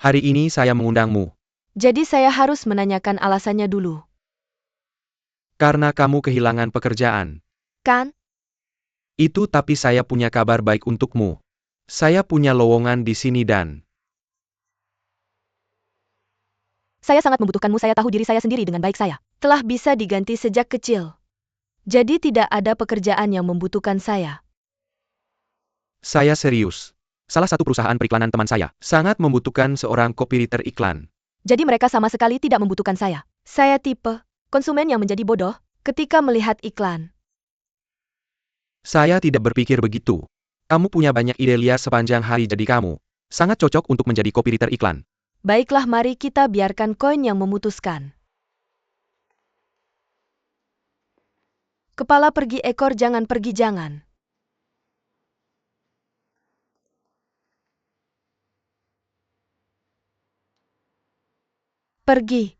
Hari ini saya mengundangmu. Jadi saya harus menanyakan alasannya dulu. Karena kamu kehilangan pekerjaan. Kan? Itu tapi saya punya kabar baik untukmu. Saya punya lowongan di sini dan... Saya sangat membutuhkanmu. Saya tahu diri saya sendiri dengan baik saya. Telah bisa diganti sejak kecil. Jadi tidak ada pekerjaan yang membutuhkan saya. Saya serius. Salah satu perusahaan periklanan teman saya sangat membutuhkan seorang copywriter iklan. Jadi mereka sama sekali tidak membutuhkan saya. Saya tipe konsumen yang menjadi bodoh ketika melihat iklan. Saya tidak berpikir begitu. Kamu punya banyak ide liar sepanjang hari jadi kamu sangat cocok untuk menjadi copywriter iklan. Baiklah, mari kita biarkan koin yang memutuskan. Kepala pergi, ekor jangan pergi, jangan. Pergi.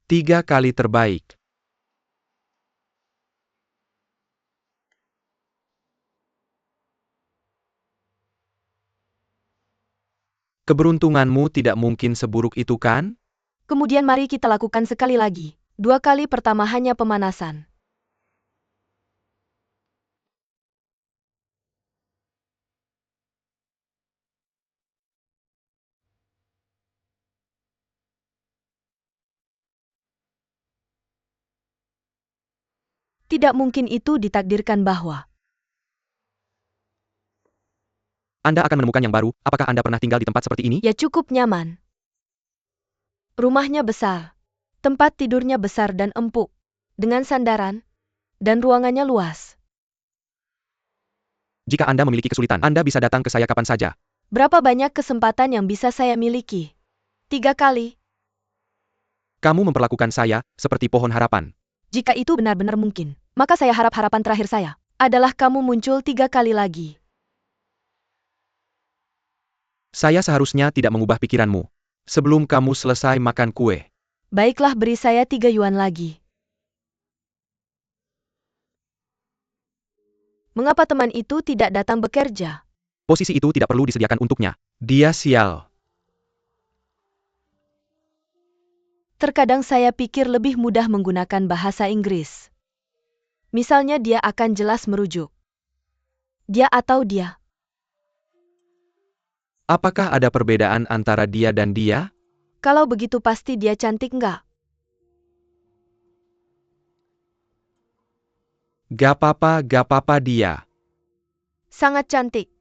3 kali terbaik. Keberuntunganmu tidak mungkin seburuk itu kan? Kemudian mari kita lakukan sekali lagi. 2 kali pertama hanya pemanasan. Tidak mungkin itu ditakdirkan bahwa Anda akan menemukan yang baru. Apakah Anda pernah tinggal di tempat seperti ini? ya cukup nyaman. Rumahnya besar. Tempat tidurnya besar dan empuk. Dengan sandaran. Dan ruangannya luas. Jika Anda memiliki kesulitan, Anda bisa datang ke saya kapan saja. Berapa banyak kesempatan yang bisa saya miliki? 3 kali. Kamu memperlakukan saya seperti pohon harapan. Jika itu benar-benar mungkin, maka saya harap harapan terakhir saya adalah kamu muncul 3 kali lagi. Saya seharusnya tidak mengubah pikiranmu sebelum kamu selesai makan kue. Baiklah, beri saya 3 yuan lagi. Mengapa teman itu tidak datang bekerja? Posisi itu tidak perlu disediakan untuknya. Dia sial. Terkadang saya pikir lebih mudah menggunakan bahasa Inggris. Misalnya dia akan jelas merujuk. Dia atau dia. Apakah ada perbedaan antara dia dan dia? Kalau begitu pasti dia cantik nggak? Gak apa-apa dia. Sangat cantik.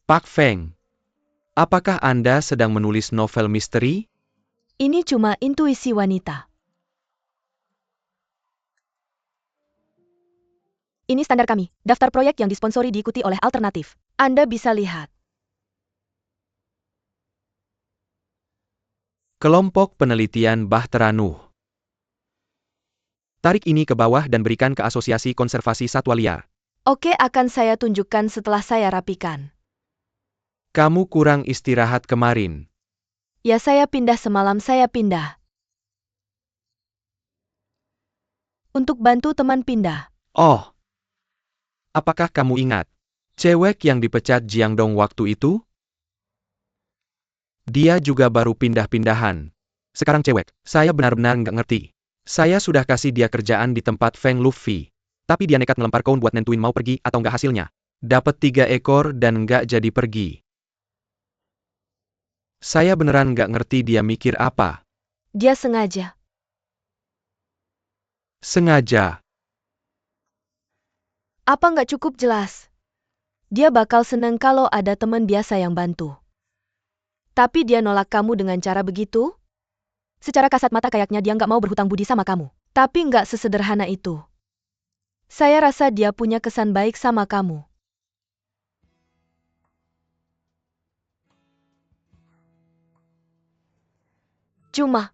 Pak Feng. Apakah Anda sedang menulis novel misteri? Ini cuma intuisi wanita. Ini standar kami. Daftar proyek yang disponsori diikuti oleh alternatif. Anda bisa lihat. Kelompok penelitian Bahtera Nuh. Tarik ini ke bawah dan berikan ke Asosiasi Konservasi Satwa Liar. Oke, akan saya tunjukkan setelah saya rapikan. Kamu kurang istirahat kemarin. Ya, saya pindah semalam, saya pindah. Untuk bantu teman pindah. Oh. Apakah kamu ingat cewek yang dipecat Jiangdong waktu itu? Dia juga baru pindah-pindahan. Sekarang cewek, saya benar-benar nggak ngerti. Saya sudah kasih dia kerjaan di tempat Feng Luffy. Tapi dia nekat ngelempar koin buat nentuin mau pergi atau nggak hasilnya. Dapat 3 ekor dan nggak jadi pergi. Saya beneran nggak ngerti dia mikir apa. Dia sengaja. Sengaja. Apa nggak cukup jelas? Dia bakal seneng kalau ada teman biasa yang bantu. Tapi dia nolak kamu dengan cara begitu? Secara kasat mata kayaknya dia nggak mau berhutang budi sama kamu. Tapi nggak sesederhana itu. Saya rasa dia punya kesan baik sama kamu. Cuma.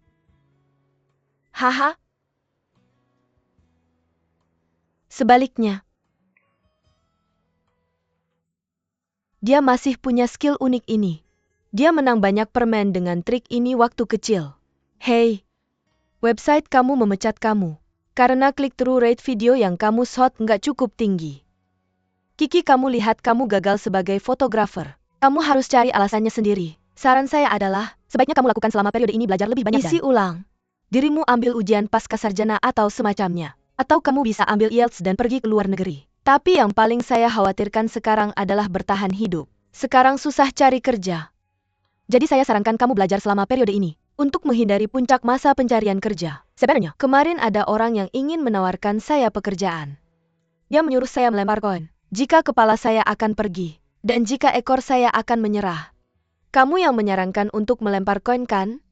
Haha. Sebaliknya. Dia masih punya skill unik ini. Dia menang banyak permen dengan trik ini waktu kecil. Hey. Website kamu memecat kamu. Karena click-through rate video yang kamu shot nggak cukup tinggi. Kiki, kamu lihat kamu gagal sebagai fotografer. Kamu harus cari alasannya sendiri. Saran saya adalah, sebaiknya kamu lakukan selama periode ini belajar lebih banyak isi ulang. Dirimu ambil ujian pascasarjana atau semacamnya. Atau kamu bisa ambil IELTS dan pergi ke luar negeri. Tapi yang paling saya khawatirkan sekarang adalah bertahan hidup. Sekarang susah cari kerja. Jadi saya sarankan kamu belajar selama periode ini. Untuk menghindari puncak masa pencarian kerja. Sebenarnya, kemarin ada orang yang ingin menawarkan saya pekerjaan. Dia menyuruh saya melempar koin. Jika kepala saya akan pergi. Dan jika ekor saya akan menyerah. Kamu yang menyarankan untuk melempar koin kan?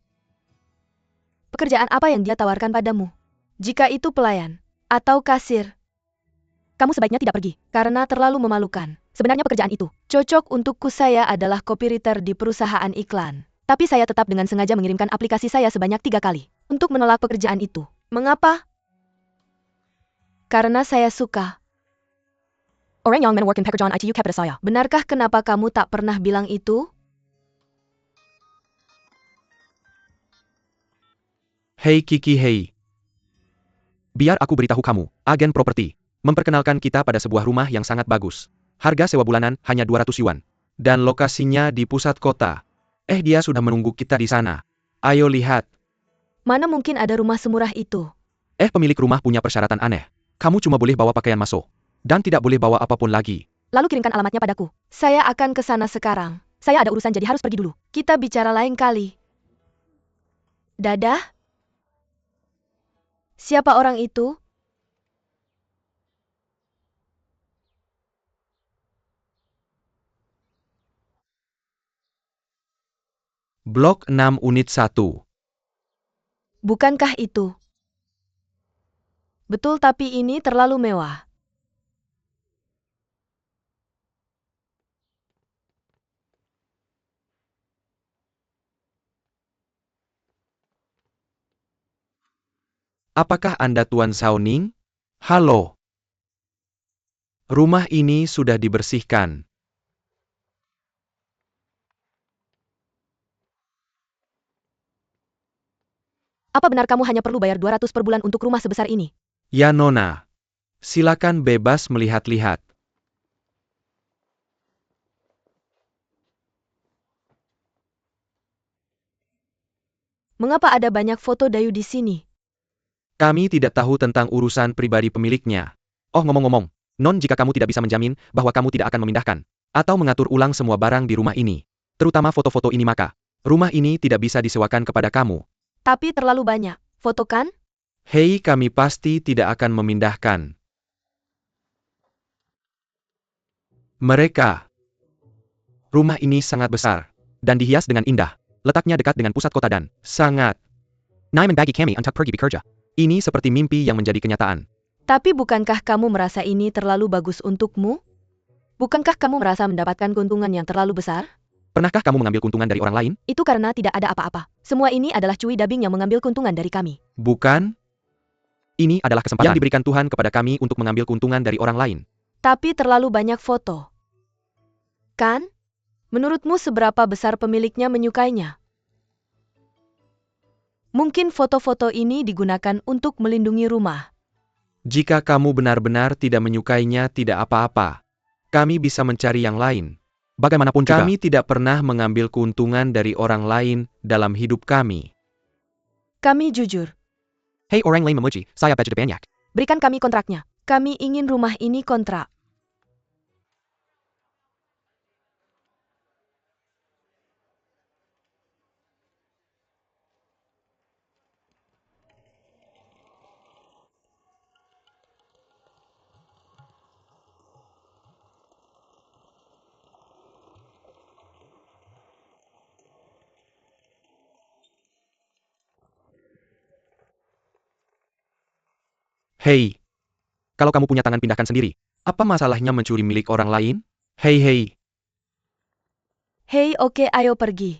Pekerjaan apa yang dia tawarkan padamu? Jika itu pelayan. Atau kasir. Kamu sebaiknya tidak pergi. Karena terlalu memalukan. Sebenarnya pekerjaan itu cocok untukku. Saya adalah copywriter di perusahaan iklan. Tapi saya tetap dengan sengaja mengirimkan aplikasi saya sebanyak 3 kali. Untuk menolak pekerjaan itu. Mengapa? Karena saya suka. Orang yang menawarkan pekerjaan itu kepada saya. Benarkah kenapa kamu tak pernah bilang itu? Hei Kiki hei. Biar aku beritahu kamu, agen properti. Memperkenalkan kita pada sebuah rumah yang sangat bagus. Harga sewa bulanan hanya 200 yuan. Dan lokasinya di pusat kota. Dia sudah menunggu kita di sana. Ayo lihat. Mana mungkin ada rumah semurah itu? Pemilik rumah punya persyaratan aneh. Kamu cuma boleh bawa pakaian masuk. Dan tidak boleh bawa apapun lagi. Lalu kirimkan alamatnya padaku. Saya akan ke sana sekarang. Saya ada urusan jadi harus pergi dulu. Kita bicara lain kali. Dadah? Siapa orang itu? Blok 6 Unit 1. Bukankah itu? Betul, tapi ini terlalu mewah. Apakah Anda Tuan Sauning? Halo. Rumah ini sudah dibersihkan. Apa benar kamu hanya perlu bayar 200 per bulan untuk rumah sebesar ini? Ya Nona. Silakan bebas melihat-lihat. Mengapa ada banyak foto Dayu di sini? Kami tidak tahu tentang urusan pribadi pemiliknya. Oh ngomong-ngomong, Non jika kamu tidak bisa menjamin bahwa kamu tidak akan memindahkan atau mengatur ulang semua barang di rumah ini, terutama foto-foto ini maka, rumah ini tidak bisa disewakan kepada kamu. Tapi terlalu banyak. Foto kan? Hei, kami pasti tidak akan memindahkan mereka. Rumah ini sangat besar dan dihias dengan indah. Letaknya dekat dengan pusat kota dan sangat. Naiman bagi kami untuk pergi bekerja. Ini seperti mimpi yang menjadi kenyataan. Tapi bukankah kamu merasa ini terlalu bagus untukmu? Bukankah kamu merasa mendapatkan keuntungan yang terlalu besar? Pernahkah kamu mengambil keuntungan dari orang lain? Itu karena tidak ada apa-apa. Semua ini adalah cui dabing yang mengambil keuntungan dari kami. Bukan. Ini adalah kesempatan yang diberikan Tuhan kepada kami untuk mengambil keuntungan dari orang lain. Tapi terlalu banyak foto. Kan? Menurutmu seberapa besar pemiliknya menyukainya? Mungkin foto-foto ini digunakan untuk melindungi rumah. Jika kamu benar-benar tidak menyukainya, tidak apa-apa. Kami bisa mencari yang lain. Bagaimanapun juga, kami tidak pernah mengambil keuntungan dari orang lain dalam hidup kami. Kami jujur. Hei orang lain memuji, saya budget banyak. Berikan kami kontraknya. Kami ingin rumah ini kontrak. Hei, kalau kamu punya tangan pindahkan sendiri. Apa masalahnya mencuri milik orang lain? Hei hei. Hei, oke, ayo pergi.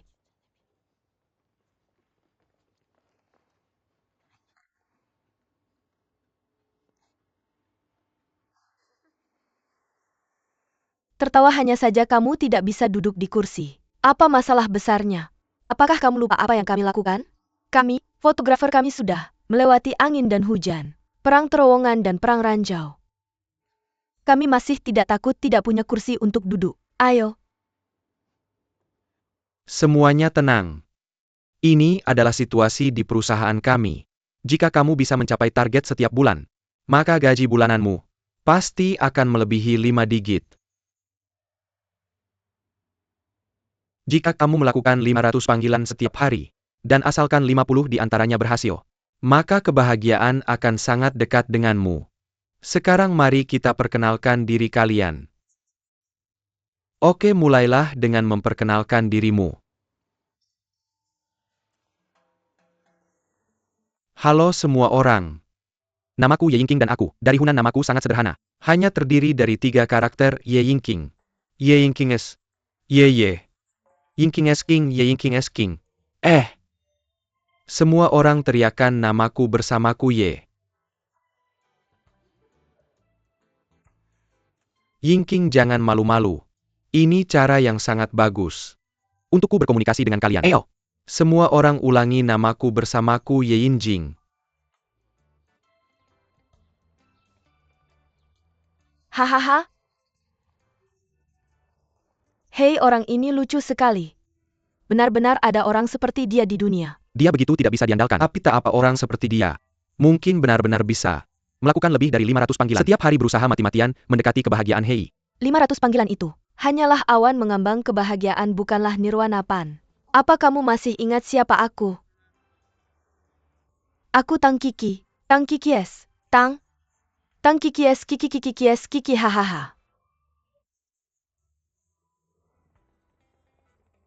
Tertawa hanya saja kamu tidak bisa duduk di kursi. Apa masalah besarnya? Apakah kamu lupa apa yang kami lakukan? Kami, fotografer kami sudah melewati angin dan hujan, perang terowongan dan perang ranjau. Kami masih tidak takut tidak punya kursi untuk duduk. Ayo. Semuanya tenang. Ini adalah situasi di perusahaan kami. Jika kamu bisa mencapai target setiap bulan, maka gaji bulananmu pasti akan melebihi 5 digit. Jika kamu melakukan 500 panggilan setiap hari, dan asalkan 50 di antaranya berhasil, maka kebahagiaan akan sangat dekat denganmu. Sekarang mari kita perkenalkan diri kalian. Oke, mulailah dengan memperkenalkan dirimu. Halo semua orang. Namaku Ye Yingqing dan aku, dari Hunan. Namaku sangat sederhana. Hanya terdiri dari 3 karakter Ye Yingqing. Ye Yingqing es. Ye. Yingqing es King, Ye Yingqing es King. Semua orang teriakan namaku bersamaku Ye. Yingqing, jangan malu-malu. Ini cara yang sangat bagus untukku berkomunikasi dengan kalian. Ayo. Semua orang ulangi namaku bersamaku Ye Yinjing. Hahaha. Hei, orang ini lucu sekali. Benar-benar ada orang seperti dia di dunia. Dia begitu tidak bisa diandalkan. Tapi tak apa orang seperti dia mungkin benar-benar bisa melakukan lebih dari 500 panggilan. Setiap hari berusaha mati-matian mendekati kebahagiaan. Hei. 500 panggilan itu hanyalah awan mengambang, kebahagiaan bukanlah nirwana pan. Apa kamu masih ingat siapa aku? Aku Tang Kiki. Tang Kiki es. Tang Kiki es, Kiki hahaha.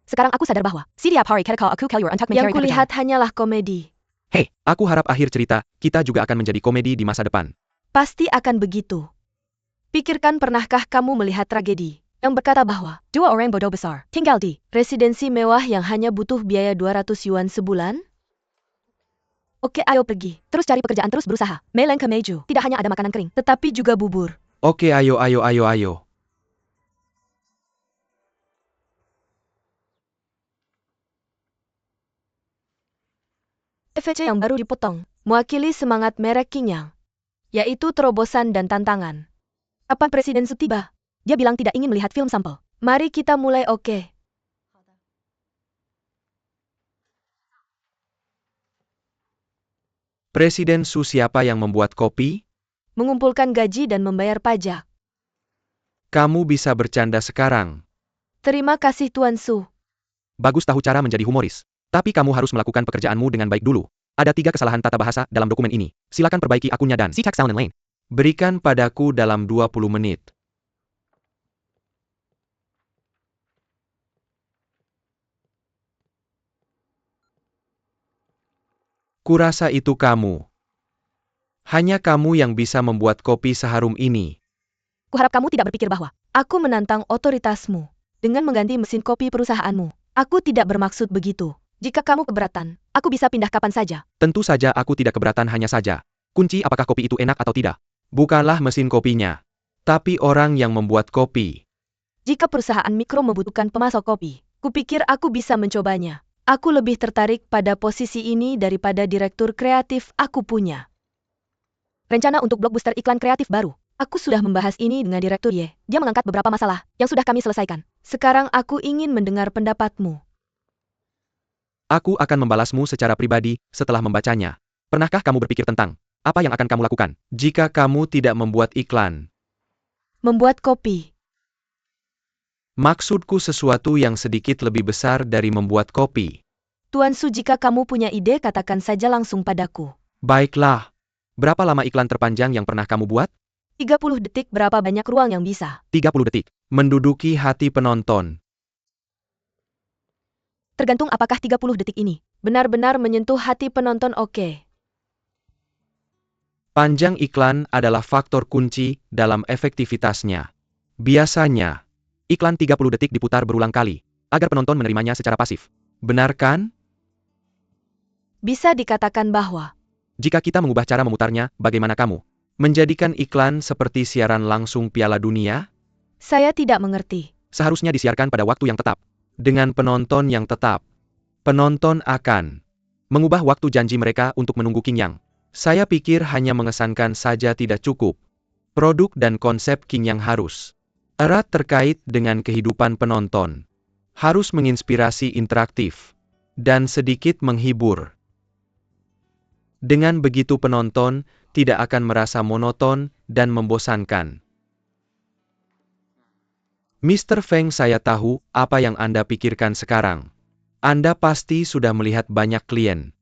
Sekarang aku sadar bahwa setiap hari ketika aku keluar untuk mencari pekerjaan, yang kulihat hanyalah komedi. Hei, aku harap akhir cerita kita juga akan menjadi komedi di masa depan. Pasti akan begitu. Pikirkan, pernahkah kamu melihat tragedi yang berkata bahwa 2 orang bodoh besar tinggal di residensi mewah yang hanya butuh biaya 200 yuan sebulan? Oke, ayo pergi. Terus cari pekerjaan, terus berusaha. Meleng ke meju. Tidak hanya ada makanan kering, tetapi juga bubur. Oke, ayo. FVC yang baru dipotong, mewakili semangat merek Qingyang, yaitu terobosan dan tantangan. Kapan Presiden Su tiba? Dia bilang tidak ingin melihat film sampel. Mari kita mulai. Oke. Presiden Su, siapa yang membuat kopi? Mengumpulkan gaji dan membayar pajak. Kamu bisa bercanda sekarang. Terima kasih Tuan Su. Bagus tahu cara menjadi humoris. Tapi kamu harus melakukan pekerjaanmu dengan baik dulu. Ada 3 kesalahan tata bahasa dalam dokumen ini. Silakan perbaiki akunnya dan see text sound and lane. Berikan padaku dalam 20 menit. Kurasa itu kamu. Hanya kamu yang bisa membuat kopi seharum ini. Kuharap kamu tidak berpikir bahwa aku menantang otoritasmu dengan mengganti mesin kopi perusahaanmu. Aku tidak bermaksud begitu. Jika kamu keberatan, aku bisa pindah kapan saja. Tentu saja aku tidak keberatan, hanya saja kunci apakah kopi itu enak atau tidak. Bukanlah mesin kopinya, tapi orang yang membuat kopi. Jika perusahaan mikro membutuhkan pemasok kopi, kupikir aku bisa mencobanya. Aku lebih tertarik pada posisi ini daripada direktur kreatif aku punya. Rencana untuk blockbuster iklan kreatif baru. Aku sudah membahas ini dengan Direktur Ye. Dia mengangkat beberapa masalah yang sudah kami selesaikan. Sekarang aku ingin mendengar pendapatmu. Aku akan membalasmu secara pribadi setelah membacanya. Pernahkah kamu berpikir tentang apa yang akan kamu lakukan jika kamu tidak membuat iklan? Membuat kopi. Maksudku sesuatu yang sedikit lebih besar dari membuat kopi. Tuan Su, jika kamu punya ide, katakan saja langsung padaku. Baiklah. Berapa lama iklan terpanjang yang pernah kamu buat? 30 detik. Berapa banyak ruang yang bisa? 30 detik. Menduduki hati penonton. Tergantung apakah 30 detik ini benar-benar menyentuh hati penonton. Oke. Panjang iklan adalah faktor kunci dalam efektivitasnya. Biasanya, iklan 30 detik diputar berulang kali, agar penonton menerimanya secara pasif. Benar kan? Bisa dikatakan bahwa jika kita mengubah cara memutarnya, bagaimana kamu menjadikan iklan seperti siaran langsung Piala Dunia? Saya tidak mengerti. Seharusnya disiarkan pada waktu yang tetap, dengan penonton yang tetap. Penonton akan mengubah waktu janji mereka untuk menunggu Qingyang. Saya pikir hanya mengesankan saja tidak cukup. Produk dan konsep Qingyang harus erat terkait dengan kehidupan penonton. Harus menginspirasi interaktif. Dan sedikit menghibur. Dengan begitu penonton tidak akan merasa monoton dan membosankan. Mr. Feng, saya tahu apa yang Anda pikirkan sekarang. Anda pasti sudah melihat banyak klien.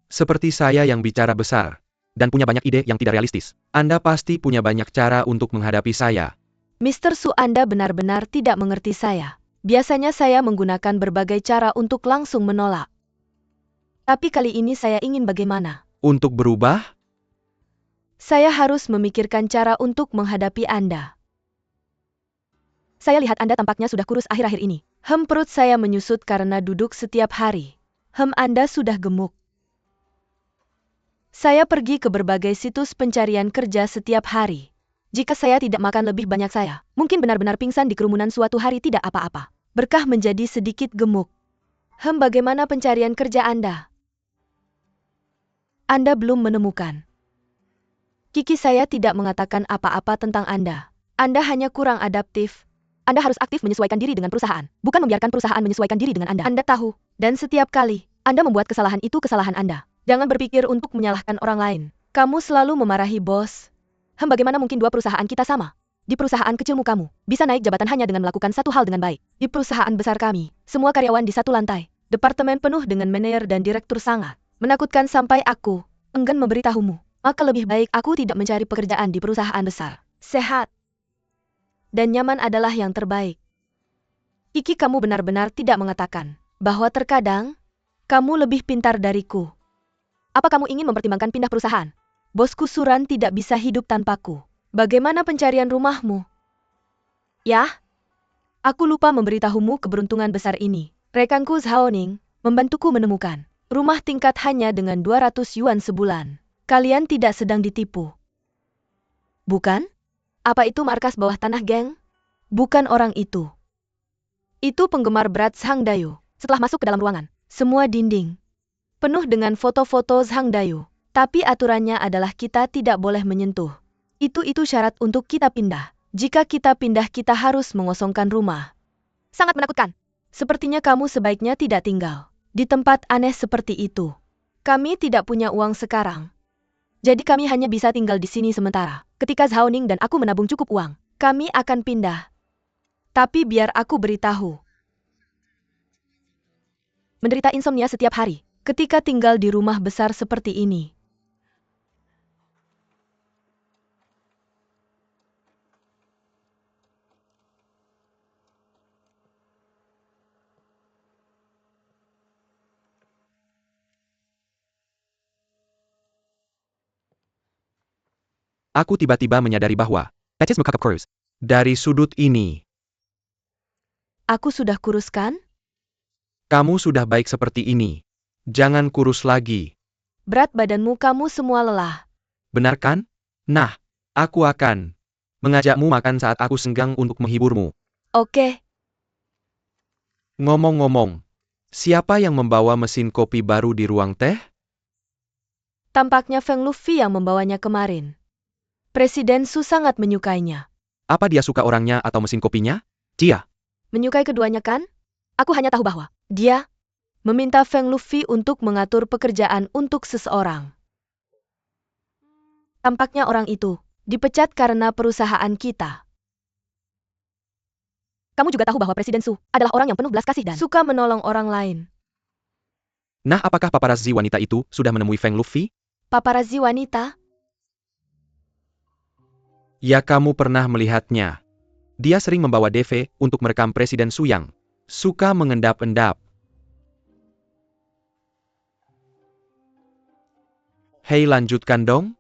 Seperti saya yang bicara besar. Dan punya banyak ide yang tidak realistis. Anda pasti punya banyak cara untuk menghadapi saya. Mr. Su, Anda benar-benar tidak mengerti saya. Biasanya saya menggunakan berbagai cara untuk langsung menolak. Tapi kali ini saya ingin bagaimana? Untuk berubah? Saya harus memikirkan cara untuk menghadapi Anda. Saya lihat Anda tampaknya sudah kurus akhir-akhir ini. Perut saya menyusut karena duduk setiap hari. Anda sudah gemuk. Saya pergi ke berbagai situs pencarian kerja setiap hari. Jika saya tidak makan lebih banyak, saya mungkin benar-benar pingsan di kerumunan suatu hari tidak apa-apa. Berkah menjadi sedikit gemuk. Bagaimana pencarian kerja Anda? Anda belum menemukan. Kiki, saya tidak mengatakan apa-apa tentang Anda. Anda hanya kurang adaptif. Anda harus aktif menyesuaikan diri dengan perusahaan, bukan membiarkan perusahaan menyesuaikan diri dengan Anda. Anda tahu, dan setiap kali Anda membuat kesalahan, itu kesalahan Anda. Jangan berpikir untuk menyalahkan orang lain. Kamu selalu memarahi bos. Bagaimana mungkin dua perusahaan kita sama? Di perusahaan kecilmu kamu bisa naik jabatan hanya dengan melakukan satu hal dengan baik. Di perusahaan besar kami, semua karyawan di satu lantai. Departemen penuh dengan manajer dan direktur, sangat menakutkan sampai aku enggan memberitahumu. Maka lebih baik aku tidak mencari pekerjaan di perusahaan besar. Sehat dan nyaman adalah yang terbaik. Kiki, kamu benar-benar tidak mengatakan bahwa terkadang kamu lebih pintar dariku. Apa kamu ingin mempertimbangkan pindah perusahaan? Bosku Suran tidak bisa hidup tanpaku. Bagaimana pencarian rumahmu? Yah, aku lupa memberitahumu keberuntungan besar ini. Rekanku Zhaoning membantuku menemukan rumah tingkat hanya dengan 200 yuan sebulan. Kalian tidak sedang ditipu. Bukan? Apa itu markas bawah tanah, geng? Bukan orang itu. Itu penggemar berat Zhang Dayu. Setelah masuk ke dalam ruangan, semua dinding penuh dengan foto-foto Zhang Dayu. Tapi aturannya adalah kita tidak boleh menyentuh. Itu syarat untuk kita pindah. Jika kita pindah, kita harus mengosongkan rumah. Sangat menakutkan. Sepertinya kamu sebaiknya tidak tinggal di tempat aneh seperti itu. Kami tidak punya uang sekarang. Jadi kami hanya bisa tinggal di sini sementara. Ketika Zhaoning dan aku menabung cukup uang, kami akan pindah. Tapi biar aku beritahu. Menderita insomnia setiap hari ketika tinggal di rumah besar seperti ini. Aku tiba-tiba menyadari bahwa Patches Mukakap Kurus. Dari sudut ini, Aku sudah kurus kan? kamu sudah baik seperti ini. Jangan kurus lagi. Berat badanmu, kamu semua lelah. Benar kan? Nah, aku akan mengajakmu makan saat aku senggang untuk menghiburmu. Oke, Ngomong-ngomong, siapa yang membawa mesin kopi baru di ruang teh? tampaknya Feng Luffy yang membawanya kemarin. Presiden Su sangat menyukainya. Apa dia suka orangnya atau mesin kopinya? Cia. Menyukai keduanya kan? Aku hanya tahu bahwa dia meminta Feng Luffy untuk mengatur pekerjaan untuk seseorang. Tampaknya orang itu dipecat karena perusahaan kita. Kamu juga tahu bahwa Presiden Su adalah orang yang penuh belas kasih dan suka menolong orang lain. Nah, apakah paparazzi wanita itu sudah menemui Feng Luffy? Paparazzi wanita? Ya, kamu pernah melihatnya. Dia sering membawa DV untuk merekam Presiden Su yang suka mengendap-endap. Hei, lanjutkan dong.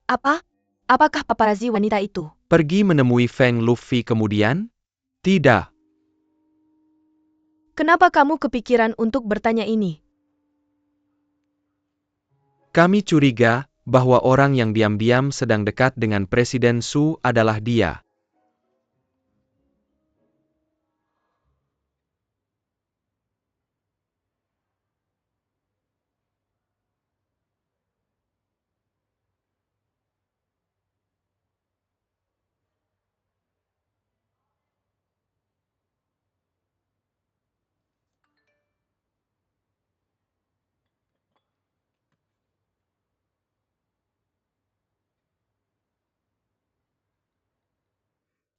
Apa? Apakah paparazzi wanita itu? Pergi menemui Feng Luffy kemudian? Tidak. Kenapa kamu kepikiran untuk bertanya ini? Kami curiga bahwa orang yang diam-diam sedang dekat dengan Presiden Su adalah dia.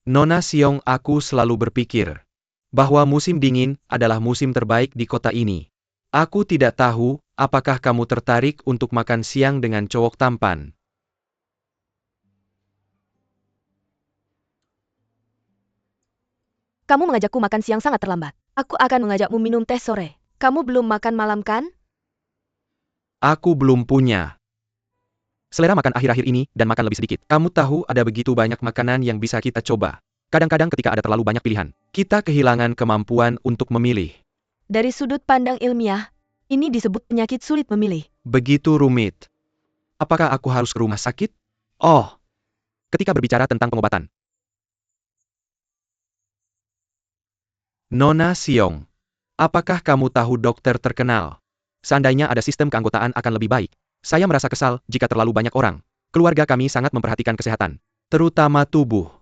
Nona Siong, aku selalu berpikir bahwa musim dingin adalah musim terbaik di kota ini. Aku tidak tahu, apakah kamu tertarik untuk makan siang dengan cowok tampan? Kamu mengajakku makan siang sangat terlambat. Aku akan mengajakmu minum teh sore. Kamu belum makan malam kan? Aku belum punya selera makan akhir-akhir ini dan makan lebih sedikit. Kamu tahu ada begitu banyak makanan yang bisa kita coba. Kadang-kadang ketika ada terlalu banyak pilihan, kita kehilangan kemampuan untuk memilih. Dari sudut pandang ilmiah, ini disebut penyakit sulit memilih. Begitu rumit. Apakah aku harus ke rumah sakit? Oh, ketika berbicara tentang pengobatan. Nona Siong, apakah kamu tahu dokter terkenal? Seandainya ada sistem keanggotaan akan lebih baik. Saya merasa kesal jika terlalu banyak orang. Keluarga kami sangat memperhatikan kesehatan, terutama tubuh.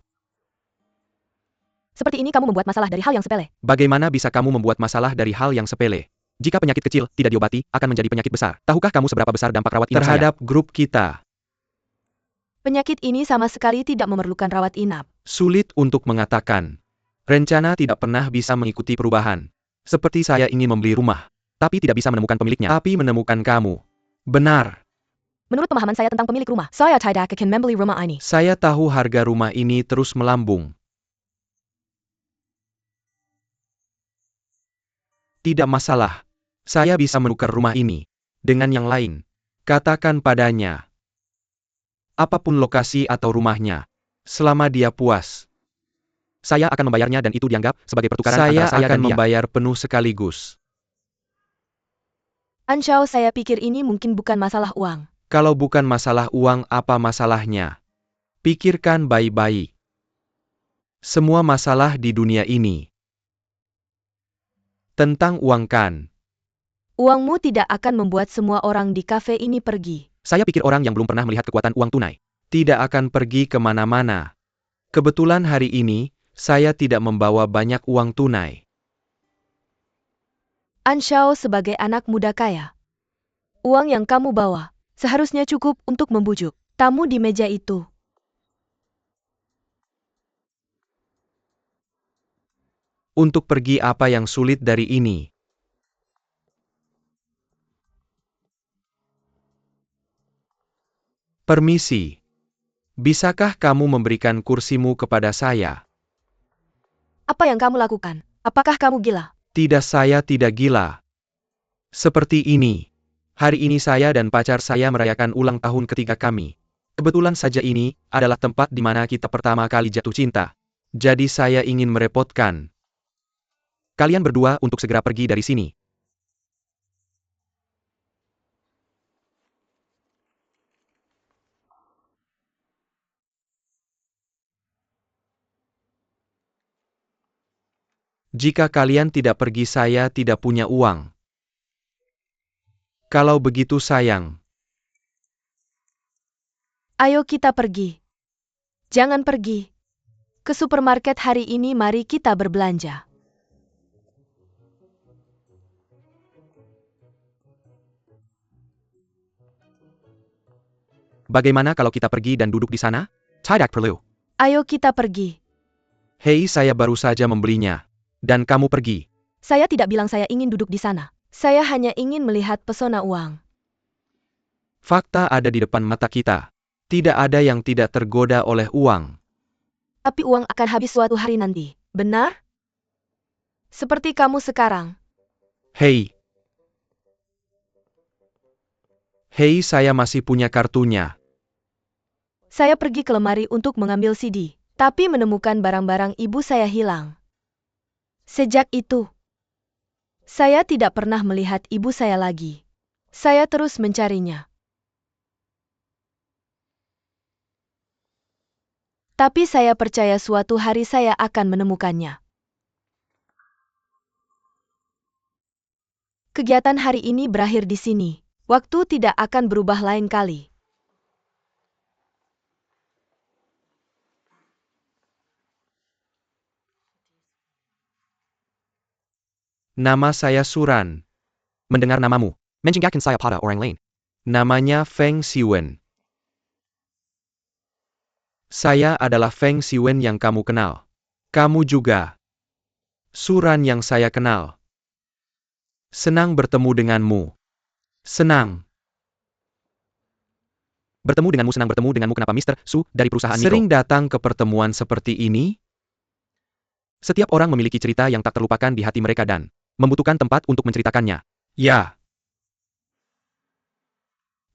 Seperti ini kamu membuat masalah dari hal yang sepele. Bagaimana bisa kamu membuat masalah dari hal yang sepele? Jika penyakit kecil tidak diobati, akan menjadi penyakit besar. Tahukah kamu seberapa besar dampak rawat inap terhadap grup kita? Penyakit ini sama sekali tidak memerlukan rawat inap. Sulit untuk mengatakan. Rencana tidak pernah bisa mengikuti perubahan. Seperti saya ingin membeli rumah, tapi tidak bisa menemukan pemiliknya, tapi menemukan kamu. Benar. Menurut pemahaman saya tentang pemilik rumah, saya tidak akan membeli rumah ini. Saya tahu harga rumah ini terus melambung. Tidak masalah. Saya bisa menukar rumah ini dengan yang lain. Katakan padanya, apapun lokasi atau rumahnya, selama dia puas, saya akan membayarnya dan itu dianggap sebagai pertukaran antara saya dan dia. Saya akan membayar penuh sekaligus. Anshao, saya pikir ini mungkin bukan masalah uang. Kalau bukan masalah uang, apa masalahnya? Pikirkan baik-baik. Semua masalah di dunia ini tentang uang kan? Uangmu tidak akan membuat semua orang di kafe ini pergi. Saya pikir orang yang belum pernah melihat kekuatan uang tunai tidak akan pergi kemana-mana. Kebetulan hari ini, saya tidak membawa banyak uang tunai. Anshao sebagai anak muda kaya. Uang yang kamu bawa seharusnya cukup untuk membujuk tamu di meja itu. Untuk pergi apa yang sulit dari ini? Permisi. Bisakah kamu memberikan kursimu kepada saya? Apa yang kamu lakukan? Apakah kamu gila? Tidak, saya tidak gila. Seperti ini. Hari ini saya dan pacar saya merayakan ulang tahun ketiga kami. Kebetulan saja ini adalah tempat di mana kita pertama kali jatuh cinta. Jadi saya ingin merepotkan kalian berdua untuk segera pergi dari sini. Jika kalian tidak pergi, saya tidak punya uang. Kalau begitu sayang. Ayo kita pergi. Jangan pergi. Ke supermarket hari ini, mari kita berbelanja. Bagaimana kalau kita pergi dan duduk di sana? Tidak perlu. Ayo kita pergi. Hei, saya baru saja membelinya. Dan kamu pergi. Saya tidak bilang saya ingin duduk di sana. Saya hanya ingin melihat pesona uang. Fakta ada di depan mata kita. Tidak ada yang tidak tergoda oleh uang. Tapi uang akan habis suatu hari nanti, benar? Seperti kamu sekarang. Hei. Hei, saya masih punya kartunya. Saya pergi ke lemari untuk mengambil CD, tapi menemukan barang-barang ibu saya hilang. Sejak itu, saya tidak pernah melihat ibu saya lagi. Saya terus mencarinya. Tapi saya percaya suatu hari saya akan menemukannya. Kegiatan hari ini berakhir di sini. Waktu tidak akan berubah lain kali. Nama saya Suran. Mendengar namamu, menjengkelkan saya pada orang lain. Namanya Feng Siwen. Saya adalah Feng Xiwen yang kamu kenal. Kamu juga. Suran yang saya kenal. Senang bertemu denganmu. Senang. Bertemu denganmu, senang bertemu denganmu. Kenapa Mr. Su, dari perusahaan Mikro? Sering datang ke pertemuan seperti ini? Setiap orang memiliki cerita yang tak terlupakan di hati mereka dan membutuhkan tempat untuk menceritakannya. Ya.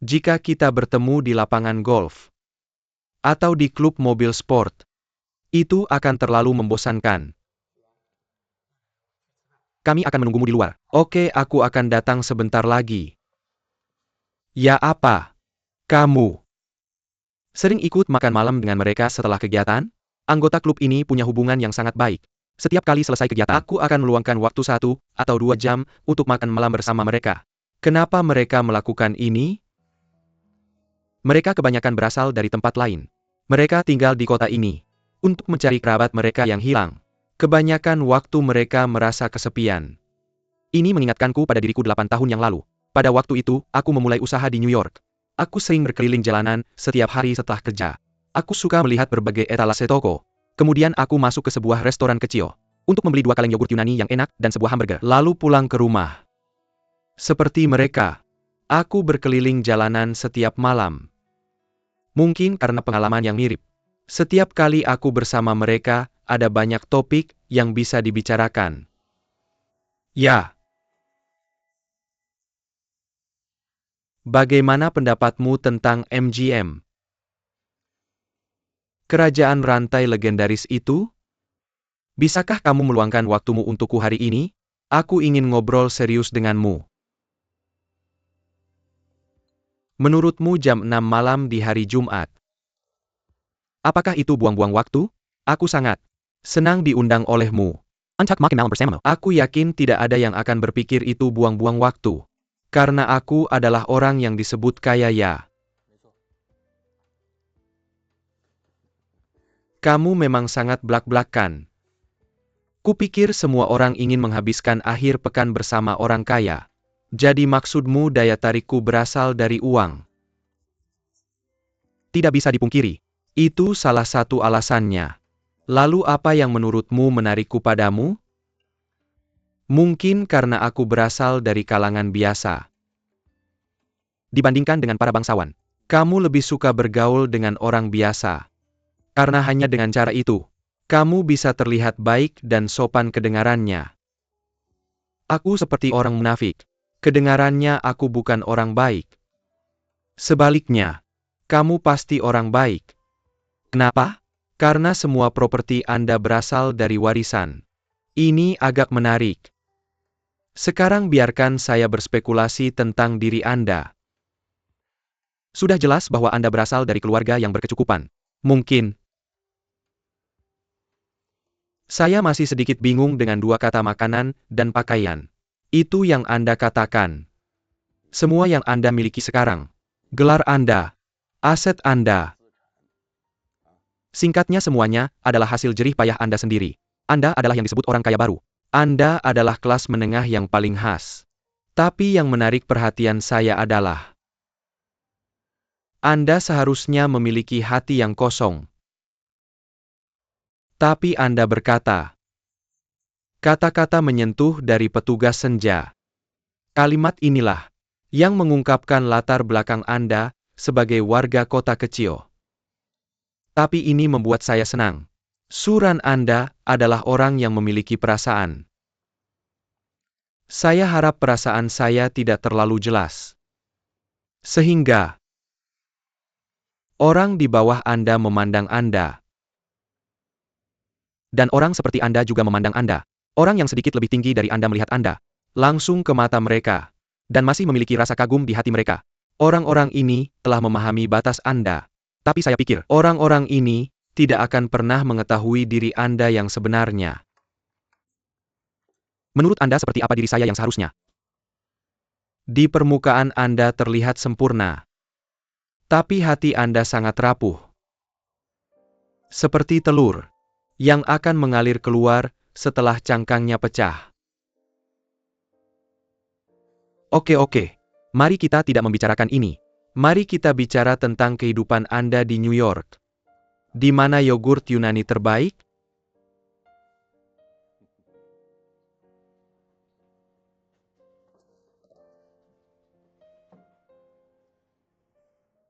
Jika kita bertemu di lapangan golf atau di klub mobil sport, itu akan terlalu membosankan. Kami akan menunggumu di luar. Oke, aku akan datang sebentar lagi. Ya apa? Kamu sering ikut makan malam dengan mereka setelah kegiatan? Anggota klub ini punya hubungan yang sangat baik. Setiap kali selesai kegiatan, aku akan meluangkan waktu 1 atau 2 jam untuk makan malam bersama mereka. Kenapa mereka melakukan ini? Mereka kebanyakan berasal dari tempat lain. Mereka tinggal di kota ini untuk mencari kerabat mereka yang hilang. Kebanyakan waktu mereka merasa kesepian. Ini mengingatkanku pada diriku 8 tahun yang lalu. Pada waktu itu, aku memulai usaha di New York. Aku sering berkeliling jalanan setiap hari setelah kerja. Aku suka melihat berbagai etalase toko. Kemudian aku masuk ke sebuah restoran kecil untuk membeli 2 kaleng yogurt Yunani yang enak dan sebuah hamburger. Lalu pulang ke rumah. Seperti mereka, aku berkeliling jalanan setiap malam. Mungkin karena pengalaman yang mirip. Setiap kali aku bersama mereka, ada banyak topik yang bisa dibicarakan. Ya. Bagaimana pendapatmu tentang MGM? Kerajaan rantai legendaris itu? Bisakah kamu meluangkan waktumu untukku hari ini? Aku ingin ngobrol serius denganmu. Menurutmu jam 6 malam di hari Jumat? Apakah itu buang-buang waktu? Aku sangat senang diundang olehmu. Aku yakin tidak ada yang akan berpikir itu buang-buang waktu. Karena aku adalah orang yang disebut kaya ya. Kamu memang sangat blak-blakan. Kupikir semua orang ingin menghabiskan akhir pekan bersama orang kaya. Jadi maksudmu daya tarikku berasal dari uang? Tidak bisa dipungkiri. Itu salah satu alasannya. Lalu apa yang menurutmu menarikku padamu? Mungkin karena aku berasal dari kalangan biasa. Dibandingkan dengan para bangsawan, kamu lebih suka bergaul dengan orang biasa. Karena hanya dengan cara itu, kamu bisa terlihat baik dan sopan kedengarannya. Aku seperti orang munafik. Kedengarannya aku bukan orang baik. Sebaliknya, kamu pasti orang baik. Kenapa? Karena semua properti Anda berasal dari warisan. Ini agak menarik. Sekarang biarkan saya berspekulasi tentang diri Anda. Sudah jelas bahwa Anda berasal dari keluarga yang berkecukupan. Mungkin. Saya masih sedikit bingung dengan 2 kata makanan dan pakaian. Itu yang Anda katakan. Semua yang Anda miliki sekarang. Gelar Anda. Aset Anda. Singkatnya semuanya adalah hasil jerih payah Anda sendiri. Anda adalah yang disebut orang kaya baru. Anda adalah kelas menengah yang paling khas. Tapi yang menarik perhatian saya adalah Anda seharusnya memiliki hati yang kosong. Tapi Anda berkata, kata-kata menyentuh dari petugas senja. Kalimat inilah yang mengungkapkan latar belakang Anda sebagai warga kota kecil. Tapi ini membuat saya senang. Suran Anda adalah orang yang memiliki perasaan. Saya harap perasaan saya tidak terlalu jelas. Sehingga orang di bawah Anda memandang Anda. Dan orang seperti Anda juga memandang Anda. Orang yang sedikit lebih tinggi dari Anda melihat Anda. Langsung ke mata mereka. Dan masih memiliki rasa kagum di hati mereka. Orang-orang ini telah memahami batas Anda. Tapi saya pikir, orang-orang ini tidak akan pernah mengetahui diri Anda yang sebenarnya. Menurut Anda seperti apa diri saya yang seharusnya? Di permukaan Anda terlihat sempurna. Tapi hati Anda sangat rapuh. Seperti telur yang akan mengalir keluar setelah cangkangnya pecah. Oke. Mari kita tidak membicarakan ini. Mari kita bicara tentang kehidupan Anda di New York. Di mana yogurt Yunani terbaik?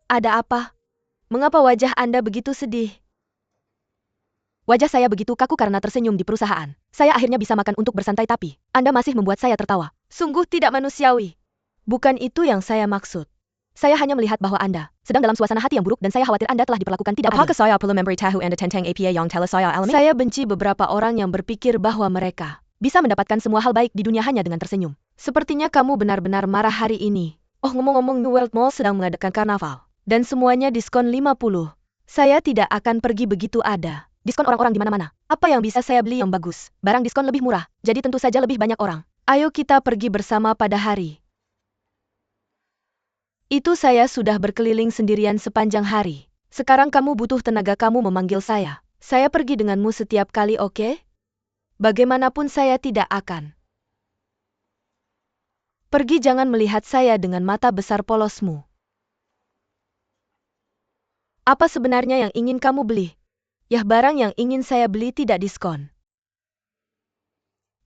Ada apa? Mengapa wajah Anda begitu sedih? Wajah saya begitu kaku karena tersenyum di perusahaan. Saya akhirnya bisa makan untuk bersantai tapi Anda masih membuat saya tertawa. Sungguh tidak manusiawi. Bukan itu yang saya maksud. Saya hanya melihat bahwa Anda sedang dalam suasana hati yang buruk dan saya khawatir Anda telah diperlakukan tidak adil. Apakah saya perlu memberitahu Anda tentang apa yang telah saya alami? Saya benci beberapa orang yang berpikir bahwa mereka bisa mendapatkan semua hal baik di dunia hanya dengan tersenyum. Sepertinya kamu benar-benar marah hari ini. Oh, ngomong-ngomong, New World Mall sedang mengadakan karnaval. Dan semuanya diskon 50. Saya tidak akan pergi begitu ada diskon orang-orang di mana-mana. Apa yang bisa saya beli yang bagus? Barang diskon lebih murah, jadi tentu saja lebih banyak orang. Ayo kita pergi bersama pada hari itu. Saya sudah berkeliling sendirian sepanjang hari. Sekarang kamu butuh tenaga kamu memanggil saya. Saya pergi denganmu setiap kali, oke? Bagaimanapun saya tidak akan pergi. Jangan melihat saya dengan mata besar polosmu. Apa sebenarnya yang ingin kamu beli? Yah, barang yang ingin saya beli tidak diskon.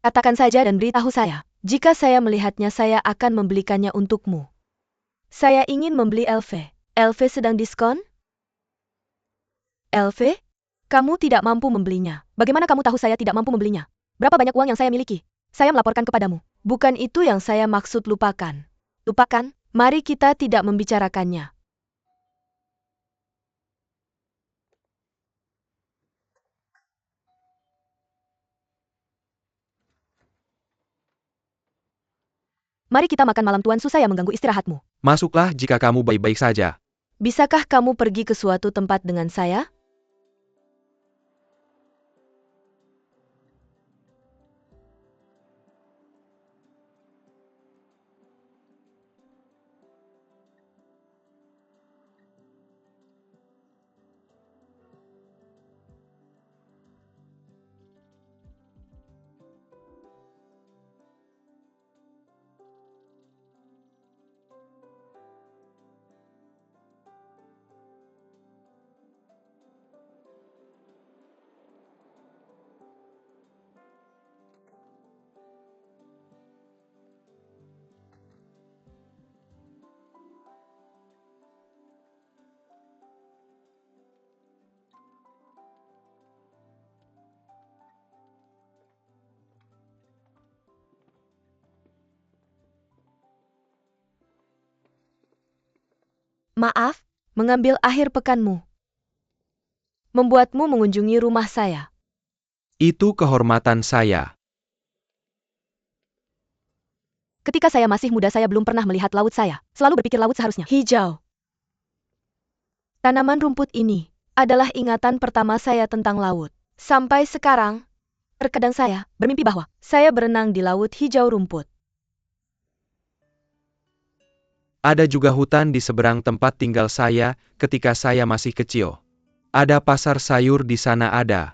Katakan saja dan beritahu saya. Jika saya melihatnya saya akan membelikannya untukmu. Saya ingin membeli LV. LV sedang diskon? LV? Kamu tidak mampu membelinya. Bagaimana kamu tahu saya tidak mampu membelinya? Berapa banyak uang yang saya miliki? Saya melaporkan kepadamu. Bukan itu yang saya maksud, lupakan. Lupakan, mari kita tidak membicarakannya. Mari kita makan malam, Tuan Su. Saya mengganggu istirahatmu. Masuklah jika kamu baik-baik saja. Bisakah kamu pergi ke suatu tempat dengan saya? Maaf, mengambil akhir pekanmu. Membuatmu mengunjungi rumah saya. Itu kehormatan saya. Ketika saya masih muda saya belum pernah melihat laut. Saya selalu berpikir laut seharusnya hijau. Tanaman rumput ini adalah ingatan pertama saya tentang laut. Sampai sekarang, terkadang saya bermimpi bahwa saya berenang di laut hijau rumput. Ada juga hutan di seberang tempat tinggal saya ketika saya masih kecil. Ada pasar sayur di sana, ada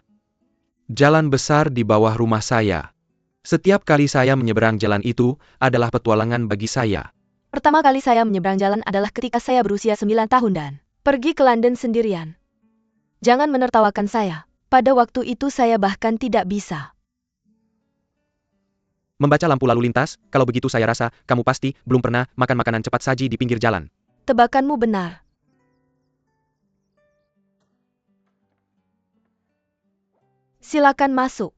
jalan besar di bawah rumah saya. Setiap kali saya menyeberang jalan itu adalah petualangan bagi saya. Pertama kali saya menyeberang jalan adalah ketika saya berusia 9 tahun dan pergi ke London sendirian. Jangan menertawakan saya. Pada waktu itu saya bahkan tidak bisa Membaca lampu lalu lintas, kalau begitu saya rasa kamu pasti belum pernah makan makanan cepat saji di pinggir jalan. Tebakanmu benar. Silakan masuk.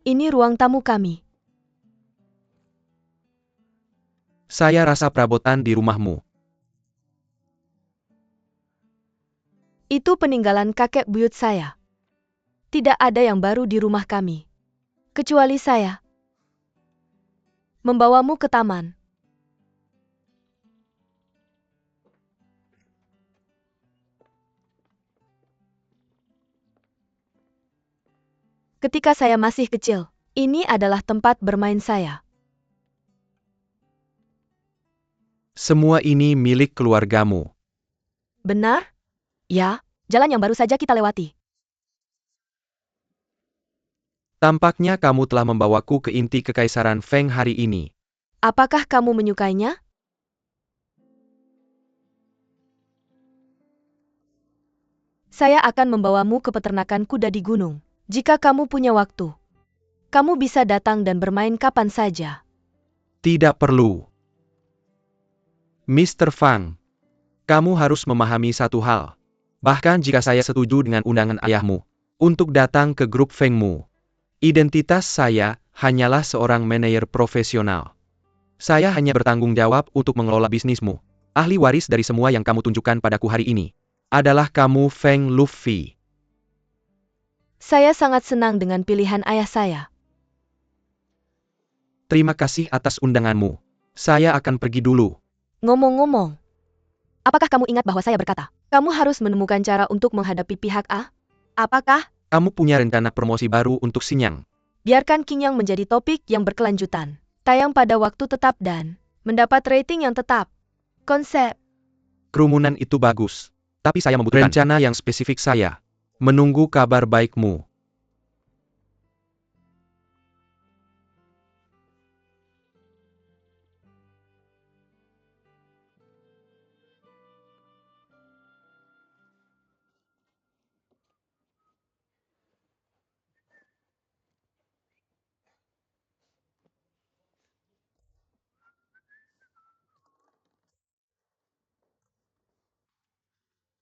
Ini ruang tamu kami. Saya rasa perabotan di rumahmu. Itu peninggalan kakek buyut saya. Tidak ada yang baru di rumah kami. Kecuali saya. Membawamu ke taman. Ketika saya masih kecil, ini adalah tempat bermain saya. Semua ini milik keluargamu. Benar? Ya, jalan yang baru saja kita lewati. Tampaknya kamu telah membawaku ke inti kekaisaran Feng hari ini. Apakah kamu menyukainya? Saya akan membawamu ke peternakan kuda di gunung. Jika kamu punya waktu, kamu bisa datang dan bermain kapan saja. Tidak perlu. Mr. Fang, kamu harus memahami satu hal. Bahkan jika saya setuju dengan undangan ayahmu untuk datang ke grup Fengmu, identitas saya hanyalah seorang manajer profesional. Saya hanya bertanggung jawab untuk mengelola bisnismu. Ahli waris dari semua yang kamu tunjukkan padaku hari ini adalah kamu, Feng Luffy. Saya sangat senang dengan pilihan ayah saya. Terima kasih atas undanganmu. Saya akan pergi dulu. Ngomong-ngomong, apakah kamu ingat bahwa saya berkata, kamu harus menemukan cara untuk menghadapi pihak A? Apakah? Kamu punya rencana promosi baru untuk Xinyang. Biarkan Qinyang menjadi topik yang berkelanjutan. Tayang pada waktu tetap dan mendapat rating yang tetap. Konsep. Kerumunan itu bagus. Tapi saya membutuhkan rencana yang spesifik. Saya menunggu kabar baikmu.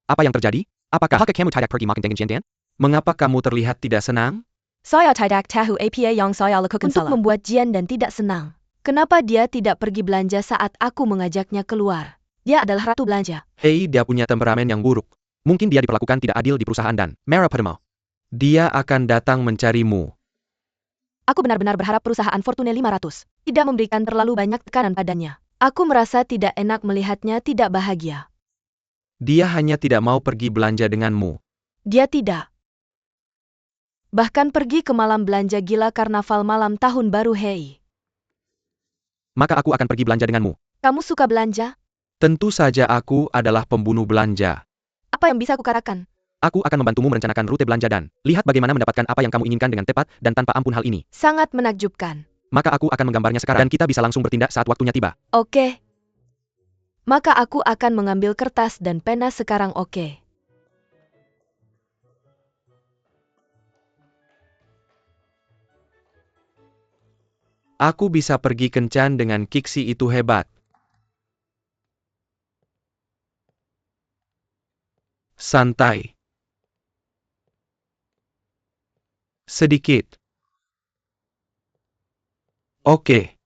Apa yang terjadi? Apakah kamu tidak pergi makan dengan Jian? Mengapa kamu terlihat tidak senang? Saya tidak tahu apa yang saya lakukan Untuk salah. membuat Jian dan tidak senang. Kenapa dia tidak pergi belanja saat aku mengajaknya keluar? Dia adalah ratu belanja. Hei, dia punya temperamen yang buruk. Mungkin dia diperlakukan tidak adil di perusahaan dan Merah Padma. Dia akan datang mencarimu. Aku benar-benar berharap perusahaan Fortune 500 tidak memberikan terlalu banyak tekanan padanya. Aku merasa tidak enak melihatnya tidak bahagia. Dia hanya tidak mau pergi belanja denganmu. Dia tidak. Bahkan pergi ke malam belanja gila karnaval malam tahun baru. Hei. Maka aku akan pergi belanja denganmu. Kamu suka belanja? Tentu saja aku adalah pembunuh belanja. Apa yang bisa aku katakan? Aku akan membantumu merencanakan rute belanja dan lihat bagaimana mendapatkan apa yang kamu inginkan dengan tepat dan tanpa ampun hal ini. Sangat menakjubkan. Maka aku akan menggambarnya sekarang dan kita bisa langsung bertindak saat waktunya tiba. Oke. Maka aku akan mengambil kertas dan pena sekarang. Oke. Aku bisa pergi kencan dengan Kiksi itu hebat. Santai. Sedikit. Oke.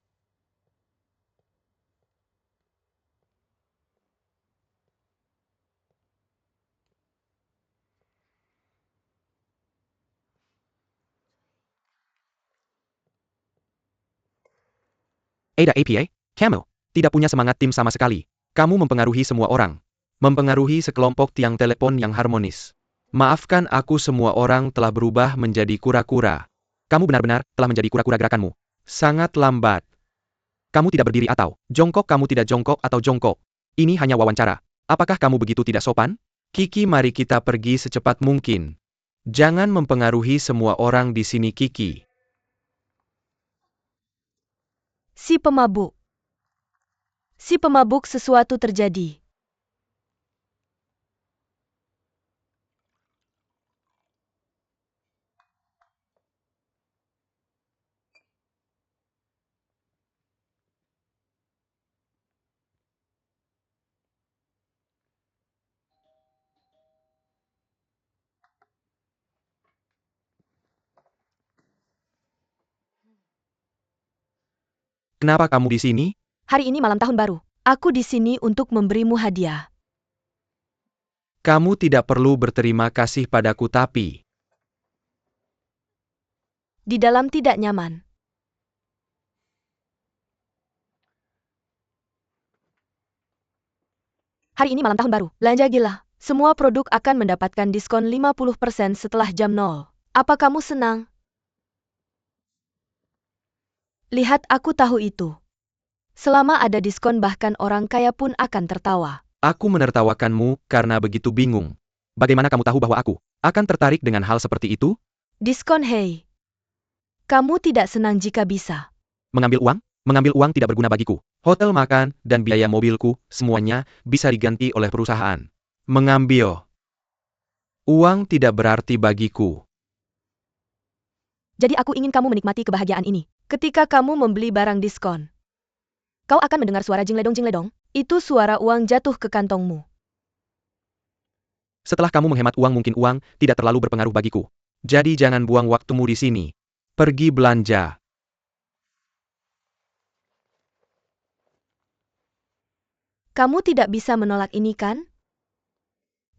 Ada APA, kamu tidak punya semangat tim sama sekali. Kamu mempengaruhi semua orang. Mempengaruhi sekelompok tiang telepon yang harmonis. Maafkan aku, semua orang telah berubah menjadi kura-kura. Kamu benar-benar telah menjadi kura-kura gerakanmu. Sangat lambat. Kamu tidak berdiri atau jongkok, kamu tidak jongkok atau jongkok. Ini hanya wawancara. Apakah kamu begitu tidak sopan? Kiki, mari kita pergi secepat mungkin. Jangan mempengaruhi semua orang di sini, Kiki. Si pemabuk. Si pemabuk, sesuatu terjadi. Kenapa kamu di sini? Hari ini malam tahun baru. Aku di sini untuk memberimu hadiah. Kamu tidak perlu berterima kasih padaku, tapi Di dalam tidak nyaman. Hari ini malam tahun baru. Belanja gila. Semua produk akan mendapatkan diskon 50% setelah jam 0. Apa kamu senang? Lihat, aku tahu itu. Selama ada diskon bahkan orang kaya pun akan tertawa. aku menertawakanmu karena begitu bingung. Bagaimana kamu tahu bahwa aku akan tertarik dengan hal seperti itu? Diskon, hei. Kamu tidak senang jika bisa. Mengambil uang? Mengambil uang tidak berguna bagiku. Hotel makan dan biaya mobilku, semuanya bisa diganti oleh perusahaan. Mengambil. Uang tidak berarti bagiku. Jadi aku ingin kamu menikmati kebahagiaan ini. Ketika kamu membeli barang diskon, kau akan mendengar suara jingledong-jingledong. Itu suara uang jatuh ke kantongmu. Setelah kamu menghemat uang, mungkin uang tidak terlalu berpengaruh bagiku. Jadi jangan buang waktumu di sini. Pergi belanja. Kamu tidak bisa menolak ini kan?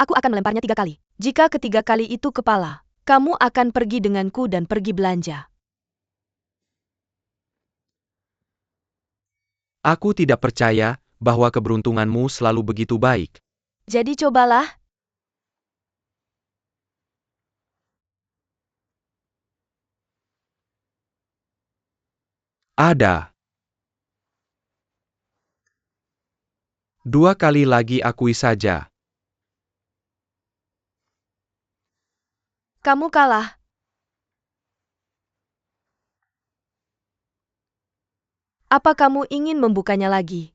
Aku akan melemparnya 3 kali. Jika ketiga kali itu kepala, kamu akan pergi denganku dan pergi belanja. Aku tidak percaya bahwa keberuntunganmu selalu begitu baik. Jadi cobalah. Ada. 2 kali lagi akui saja. Kamu kalah. Apa kamu ingin membukanya lagi?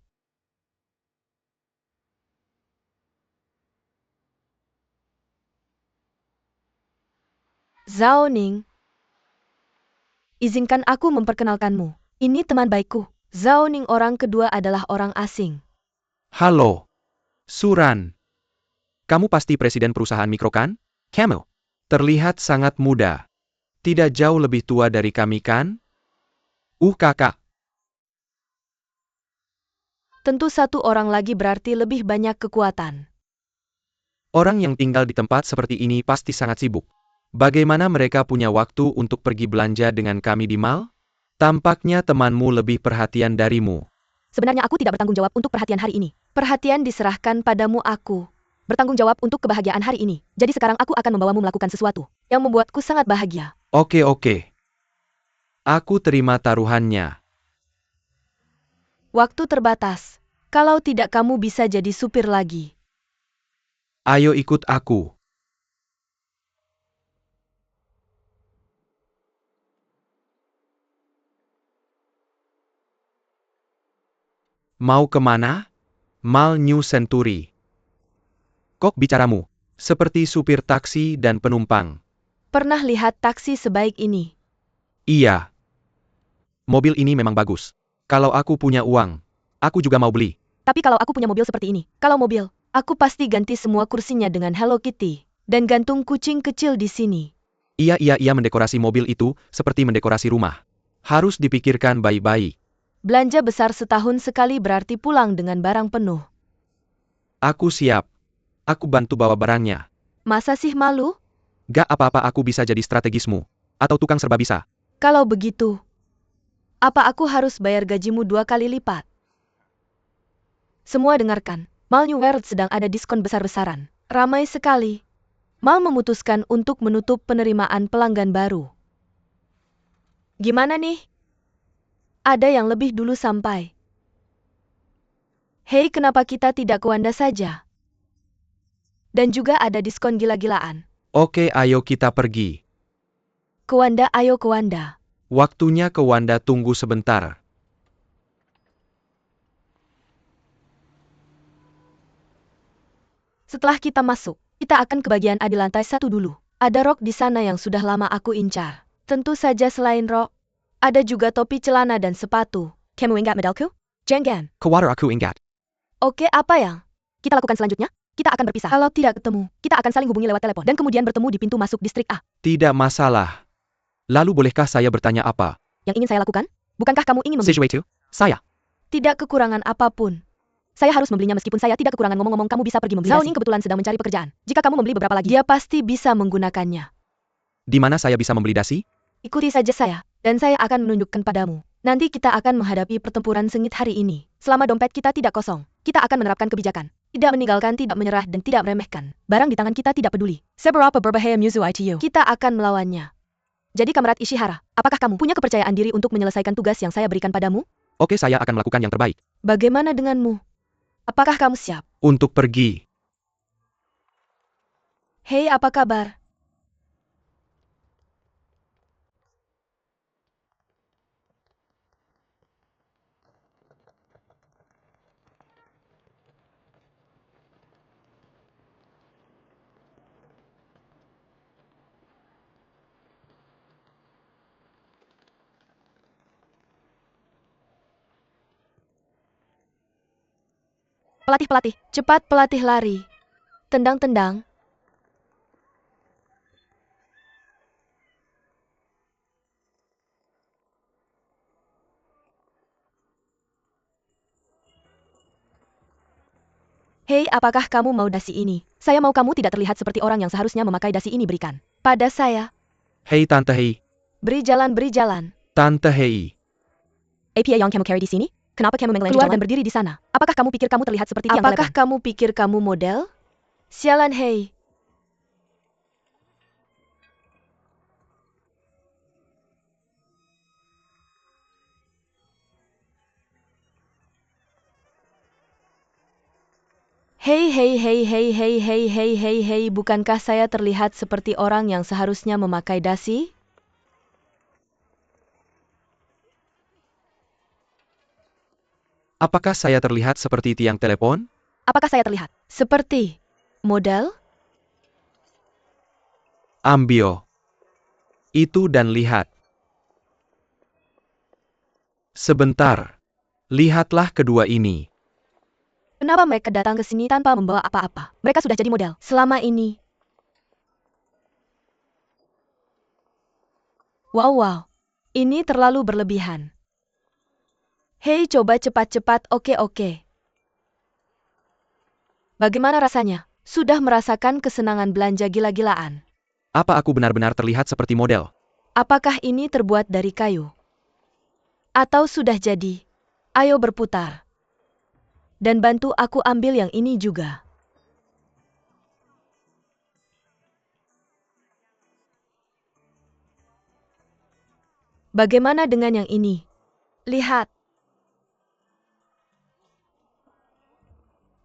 Zhao Ning. Izinkan aku memperkenalkanmu. Ini teman baikku. Zhao Ning orang kedua adalah orang asing. Halo. Suran. Kamu pasti presiden perusahaan mikro kan? Camel. Terlihat sangat muda. Tidak jauh lebih tua dari kami kan? Kakak. Tentu satu orang lagi berarti lebih banyak kekuatan. Orang yang tinggal di tempat seperti ini pasti sangat sibuk. Bagaimana mereka punya waktu untuk pergi belanja dengan kami di mall? Tampaknya temanmu lebih perhatian darimu. Sebenarnya aku tidak bertanggung jawab untuk perhatian hari ini. Perhatian diserahkan padamu aku. Bertanggung jawab untuk kebahagiaan hari ini. Jadi sekarang aku akan membawamu melakukan sesuatu yang membuatku sangat bahagia. Oke. Aku terima taruhannya. Waktu terbatas. Kalau tidak kamu bisa jadi supir lagi. Ayo ikut aku. Mau kemana? Mall New Century. Kok bicaramu? Seperti supir taksi dan penumpang. Pernah lihat taksi sebaik ini? Iya. Mobil ini memang bagus. Kalau aku punya uang, aku juga mau beli. Tapi kalau aku punya mobil seperti ini, kalau mobil, aku pasti ganti semua kursinya dengan Hello Kitty. Dan gantung kucing kecil di sini. Iya, mendekorasi mobil itu seperti mendekorasi rumah. Harus dipikirkan baik-baik. Belanja besar setahun sekali berarti pulang dengan barang penuh. Aku siap. Aku bantu bawa barangnya. Masa sih malu? Gak apa-apa, aku bisa jadi strategismu. Atau tukang serba bisa. Kalau begitu, apa aku harus bayar gajimu 2 kali lipat? Semua dengarkan, Mall New World sedang ada diskon besar-besaran. Ramai sekali. Mall memutuskan untuk menutup penerimaan pelanggan baru. Gimana nih? Ada yang lebih dulu sampai. Hei, kenapa kita tidak ke Wanda saja? Dan juga ada diskon gila-gilaan. Oke, ayo kita pergi. Ke Wanda, ayo ke Wanda. Waktunya ke Wanda, tunggu sebentar. Setelah kita masuk, kita akan ke bagian A di lantai 1 dulu. Ada rok di sana yang sudah lama aku incar. Tentu saja selain rok, ada juga topi, celana, dan sepatu. Kamu ingat modelku? Jenggan. Kewater aku ingat. Oke, apa yang kita lakukan selanjutnya? Kita akan berpisah. Kalau tidak ketemu, kita akan saling hubungi lewat telepon dan kemudian bertemu di pintu masuk distrik A. Tidak masalah. Lalu bolehkah saya bertanya apa? Yang ingin saya lakukan? Bukankah kamu ingin membeli? Sesuatu? Saya. Tidak kekurangan apapun. Saya harus membelinya meskipun saya tidak kekurangan. Ngomong-ngomong, kamu bisa pergi membeli. Zhao Ning kebetulan sedang mencari pekerjaan. Jika kamu membeli beberapa lagi, dia pasti bisa menggunakannya. Di mana saya bisa membeli dasi? Ikuti saja saya, dan saya akan menunjukkan padamu. Nanti kita akan menghadapi pertempuran sengit hari ini. Selama dompet kita tidak kosong, kita akan menerapkan kebijakan. Tidak meninggalkan, tidak menyerah, dan tidak meremehkan. Barang di tangan kita tidak peduli. Seberapa berbahaya musuh ITU? Kita akan melawannya. Jadi Kamrat Ishihara, apakah kamu punya kepercayaan diri untuk menyelesaikan tugas yang saya berikan padamu? Oke, saya akan melakukan yang terbaik. Bagaimana denganmu? Apakah kamu siap? Untuk pergi. Hei, apa kabar? Pelatih. Cepat pelatih lari. Tendang-tendang. Hei, apakah kamu mau dasi ini? Saya mau kamu tidak terlihat seperti orang yang seharusnya memakai dasi ini berikan. Pada saya. Hei Tante Hei. Beri jalan. Tante Hei. APA yang kamu carry di sini? Kenapa kamu mengelanjut Keluar jalan dan berdiri di sana? Apakah kamu pikir kamu terlihat seperti tiang Apakah pelebar? kamu pikir kamu model? Sialan hei. Hei, bukankah saya terlihat seperti orang yang seharusnya memakai dasi? Apakah saya terlihat seperti tiang telepon? Apakah saya terlihat? Seperti model? Ambil itu dan lihat. Sebentar. Lihatlah kedua ini. Kenapa mereka datang ke sini tanpa membawa apa-apa? Mereka sudah jadi model. Selama ini. Wow. Ini terlalu berlebihan. Hei, coba cepat-cepat, oke. Bagaimana rasanya? Sudah merasakan kesenangan belanja gila-gilaan? Apa aku benar-benar terlihat seperti model? Apakah ini terbuat dari kayu? Atau sudah jadi? Ayo berputar. Dan bantu aku ambil yang ini juga. Bagaimana dengan yang ini? Lihat.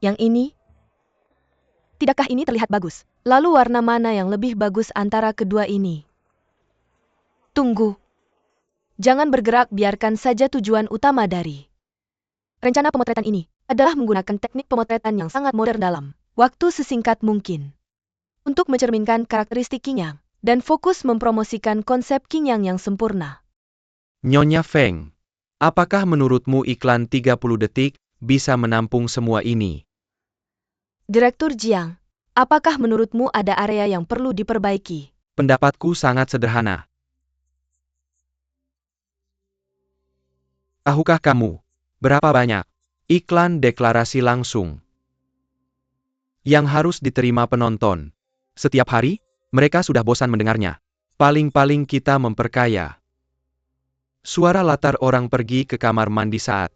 Yang ini? Tidakkah ini terlihat bagus? Lalu warna mana yang lebih bagus antara kedua ini? Tunggu. Jangan bergerak, biarkan saja tujuan utama dari Rencana pemotretan ini adalah menggunakan teknik pemotretan yang sangat modern dalam waktu sesingkat mungkin. Untuk mencerminkan karakteristik Qing Yang dan fokus mempromosikan konsep Qing Yang yang sempurna. Nyonya Feng. Apakah menurutmu iklan 30 detik bisa menampung semua ini? Direktur Jiang, apakah menurutmu ada area yang perlu diperbaiki? Pendapatku sangat sederhana. Tahukah kamu berapa banyak iklan deklarasi langsung yang harus diterima penonton? Setiap hari, mereka sudah bosan mendengarnya. Paling-paling kita memperkaya. Suara latar orang pergi ke kamar mandi saat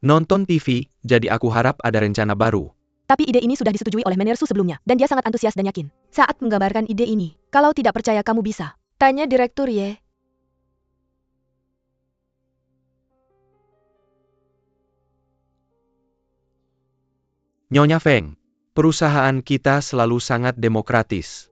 nonton TV, jadi aku harap ada rencana baru. Tapi ide ini sudah disetujui oleh Manager Su sebelumnya, dan dia sangat antusias dan yakin. Saat menggambarkan ide ini, kalau tidak percaya kamu bisa tanya Direktur Ye. Nyonya Feng, perusahaan kita selalu sangat demokratis.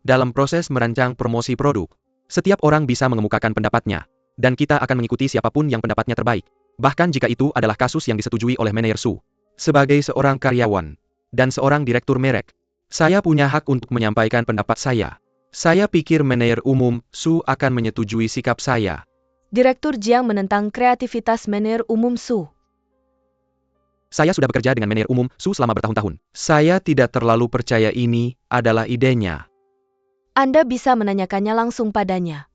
Dalam proses merancang promosi produk, setiap orang bisa mengemukakan pendapatnya, dan kita akan mengikuti siapapun yang pendapatnya terbaik, bahkan jika itu adalah kasus yang disetujui oleh Manajer Su. Sebagai seorang karyawan, dan seorang direktur merek, saya punya hak untuk menyampaikan pendapat saya. Saya pikir Manajer Umum Su akan menyetujui sikap saya. Direktur Jiang menentang kreativitas Manajer Umum Su. Saya sudah bekerja dengan Manajer Umum Su selama bertahun-tahun. Saya tidak terlalu percaya ini adalah idenya. Anda bisa menanyakannya langsung padanya.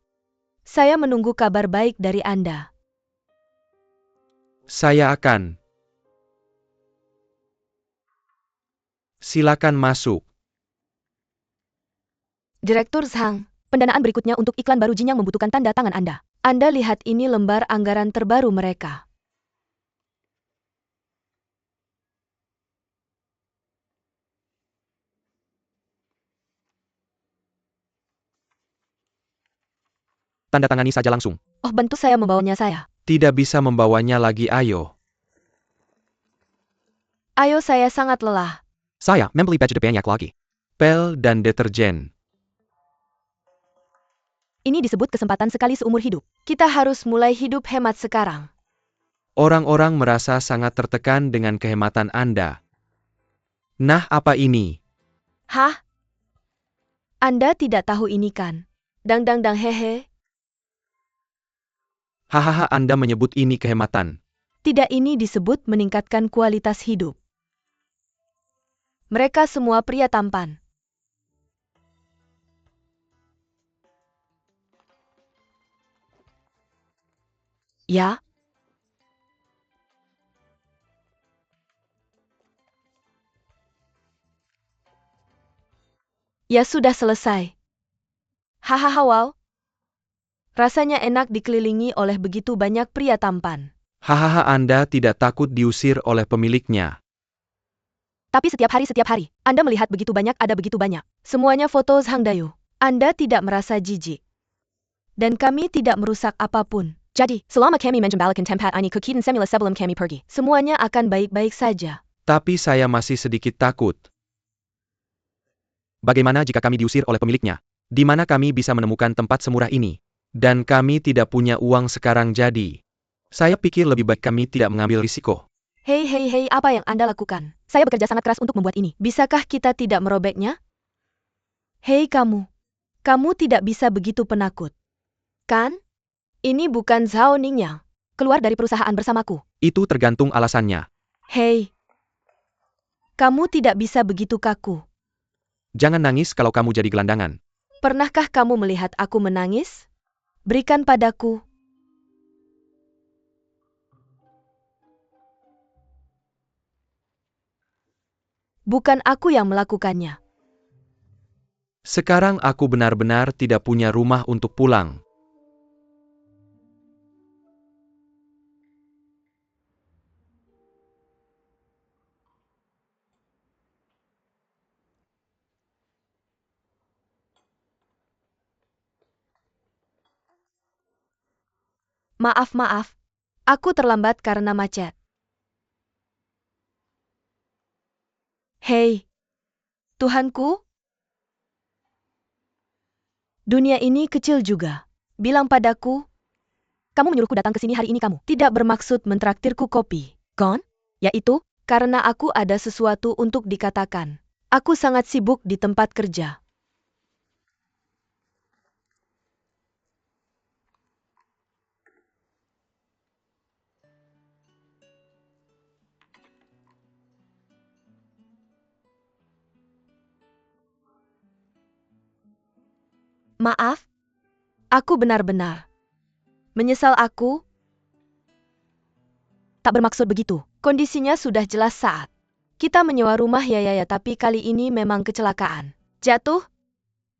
Saya menunggu kabar baik dari Anda. Saya akan. Silakan masuk. Direktur Zhang, Pendanaan berikutnya untuk iklan baru Jinyang membutuhkan tanda tangan Anda. Anda lihat ini lembar anggaran terbaru mereka. Tanda tangani saja langsung. Oh, bantu saya membawanya saya. Tidak bisa membawanya lagi, ayo. Ayo, saya sangat lelah. Saya membeli baju banyak lagi. Pel dan deterjen. Ini disebut kesempatan sekali seumur hidup. Kita harus mulai hidup hemat sekarang. Orang-orang merasa sangat tertekan dengan kehematan Anda. Nah, apa ini? Hah? Anda tidak tahu ini kan? Dang hehe. Hahaha, Anda menyebut ini kehematan. Tidak, ini disebut meningkatkan kualitas hidup. Mereka semua pria tampan. Ya? Ya sudah selesai. Hahaha wow. Rasanya enak dikelilingi oleh begitu banyak pria tampan. Hahaha, Anda tidak takut diusir oleh pemiliknya. Tapi setiap hari, Anda melihat begitu banyak, ada begitu banyak. Semuanya foto Zhang Dayu. Anda tidak merasa jijik. Dan kami tidak merusak apapun. Jadi, selama kami menjembalakan tempat ini ke Keaton Semula sebelum kami pergi, semuanya akan baik-baik saja. Tapi saya masih sedikit takut. Bagaimana jika kami diusir oleh pemiliknya? Di mana kami bisa menemukan tempat semurah ini? Dan kami tidak punya uang sekarang jadi. Saya pikir lebih baik kami tidak mengambil risiko. Hei, apa yang Anda lakukan? Saya bekerja sangat keras untuk membuat ini. Bisakah kita tidak merobeknya? Hei kamu. Kamu tidak bisa begitu penakut. Kan? Ini bukan Zhao Ningya. Keluar dari perusahaan bersamaku. Itu tergantung alasannya. Hei. Kamu tidak bisa begitu kaku. Jangan nangis kalau kamu jadi gelandangan. Pernahkah kamu melihat aku menangis? Berikan padaku. Bukan aku yang melakukannya. Sekarang aku benar-benar tidak punya rumah untuk pulang. Maaf. Aku terlambat karena macet. Hei. Tuhanku. Dunia ini kecil juga. Bilang padaku. Kamu menyuruhku datang ke sini hari ini, kamu tidak bermaksud mentraktirku kopi, kan? Yaitu, karena aku ada sesuatu untuk dikatakan. Aku sangat sibuk di tempat kerja. Maaf, aku benar-benar menyesal. Aku tak bermaksud begitu. Kondisinya sudah jelas saat kita menyewa rumah ya, tapi kali ini memang kecelakaan. Jatuh,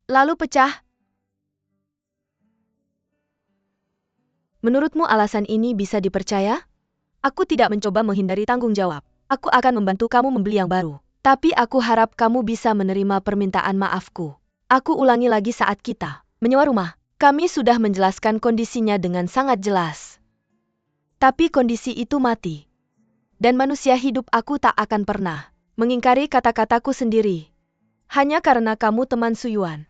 lalu pecah. Menurutmu alasan ini bisa dipercaya? Aku tidak mencoba menghindari tanggung jawab. Aku akan membantu kamu membeli yang baru. Tapi aku harap kamu bisa menerima permintaan maafku. Aku ulangi lagi, saat kita menyewa rumah, kami sudah menjelaskan kondisinya dengan sangat jelas. Tapi kondisi itu mati. Dan manusia hidup, aku tak akan pernah mengingkari kata-kataku sendiri. Hanya karena kamu teman Suyuan.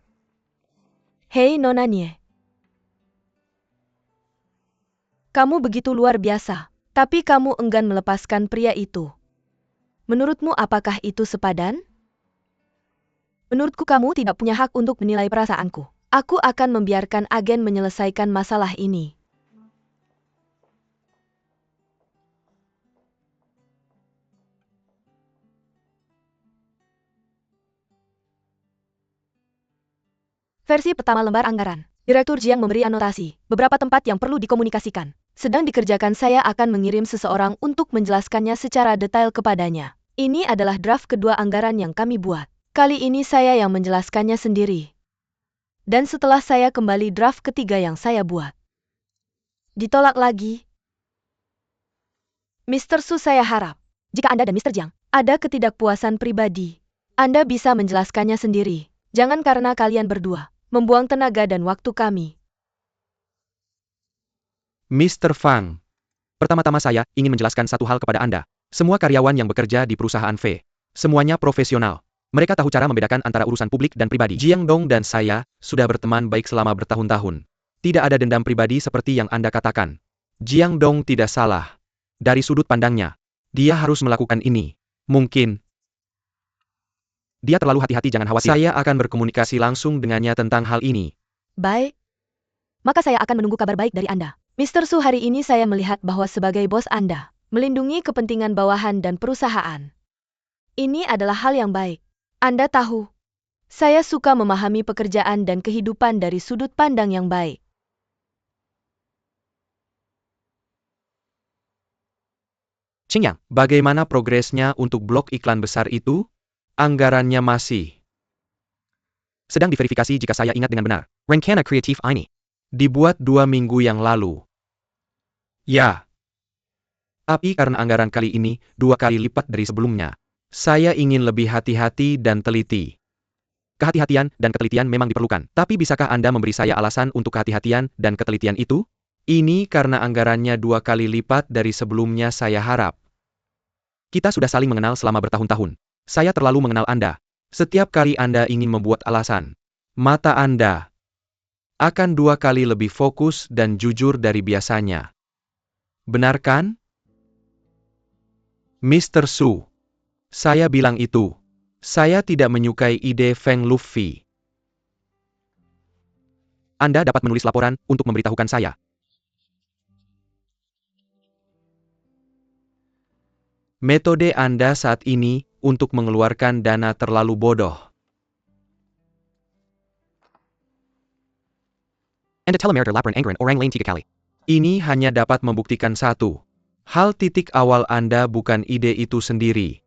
Hei Nona Nie. Kamu begitu luar biasa. Tapi kamu enggan melepaskan pria itu. Menurutmu apakah itu sepadan? Menurutku kamu tidak punya hak untuk menilai perasaanku. Aku akan membiarkan agen menyelesaikan masalah ini. Versi pertama lembar anggaran. Direktur Jiang memberi anotasi, beberapa tempat yang perlu dikomunikasikan. Sedang dikerjakan, saya akan mengirim seseorang untuk menjelaskannya secara detail kepadanya. Ini adalah draft kedua anggaran yang kami buat. Kali ini saya yang menjelaskannya sendiri. Dan setelah saya kembali, draft ketiga yang saya buat ditolak lagi. Mr. Su, saya harap, jika Anda dan Mr. Jiang ada ketidakpuasan pribadi, Anda bisa menjelaskannya sendiri. Jangan karena kalian berdua membuang tenaga dan waktu kami. Mr. Fang. Pertama-tama saya ingin menjelaskan satu hal kepada Anda. Semua karyawan yang bekerja di perusahaan V, semuanya profesional. Mereka tahu cara membedakan antara urusan publik dan pribadi. Jiang Dong dan saya sudah berteman baik selama bertahun-tahun. Tidak ada dendam pribadi seperti yang Anda katakan. Jiang Dong tidak salah. Dari sudut pandangnya, dia harus melakukan ini. Mungkin dia terlalu hati-hati, jangan khawatir. Saya akan berkomunikasi langsung dengannya tentang hal ini. Baik. Maka saya akan menunggu kabar baik dari Anda. Mr. Su, hari ini saya melihat bahwa sebagai bos Anda melindungi kepentingan bawahan dan perusahaan. Ini adalah hal yang baik. Anda tahu, saya suka memahami pekerjaan dan kehidupan dari sudut pandang yang baik. Qingyang, bagaimana progresnya untuk blok iklan besar itu? Anggarannya masih sedang diverifikasi jika saya ingat dengan benar. Rencana kreatif ini dibuat 2 minggu yang lalu. Ya. Tapi karena anggaran kali ini 2 kali lipat dari sebelumnya, saya ingin lebih hati-hati dan teliti. Kehati-hatian dan ketelitian memang diperlukan, tapi bisakah Anda memberi saya alasan untuk kehati-hatian dan ketelitian itu? Ini karena anggarannya 2 kali lipat dari sebelumnya saya harap. Kita sudah saling mengenal selama bertahun-tahun. Saya terlalu mengenal Anda. Setiap kali Anda ingin membuat alasan, mata Anda akan 2 kali lebih fokus dan jujur dari biasanya. Benar kan? Mr. Su. Saya bilang itu. Saya tidak menyukai ide Feng Luffy. Anda dapat menulis laporan untuk memberitahukan saya. Metode Anda saat ini untuk mengeluarkan dana terlalu bodoh. Anda telemerder laporan anggaran orang lain 3 kali. Ini hanya dapat membuktikan satu. Hal titik awal Anda bukan ide itu sendiri.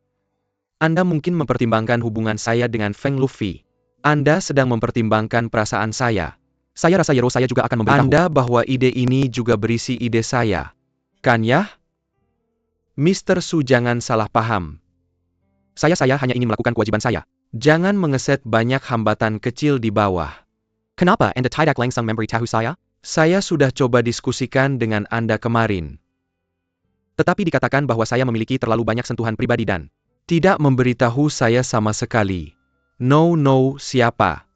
Anda mungkin mempertimbangkan hubungan saya dengan Feng Luffy. Anda sedang mempertimbangkan perasaan saya. Saya rasa Yero saya juga akan memberitahu Anda bahwa ide ini juga berisi ide saya. Kan ya? Mr. Su, jangan salah paham. Saya hanya ingin melakukan kewajiban saya. Jangan mengeset banyak hambatan kecil di bawah. Kenapa Anda tidak langsung memberitahu saya? Saya sudah coba diskusikan dengan Anda kemarin. Tetapi dikatakan bahwa saya memiliki terlalu banyak sentuhan pribadi dan tidak memberitahu saya sama sekali. No, siapa?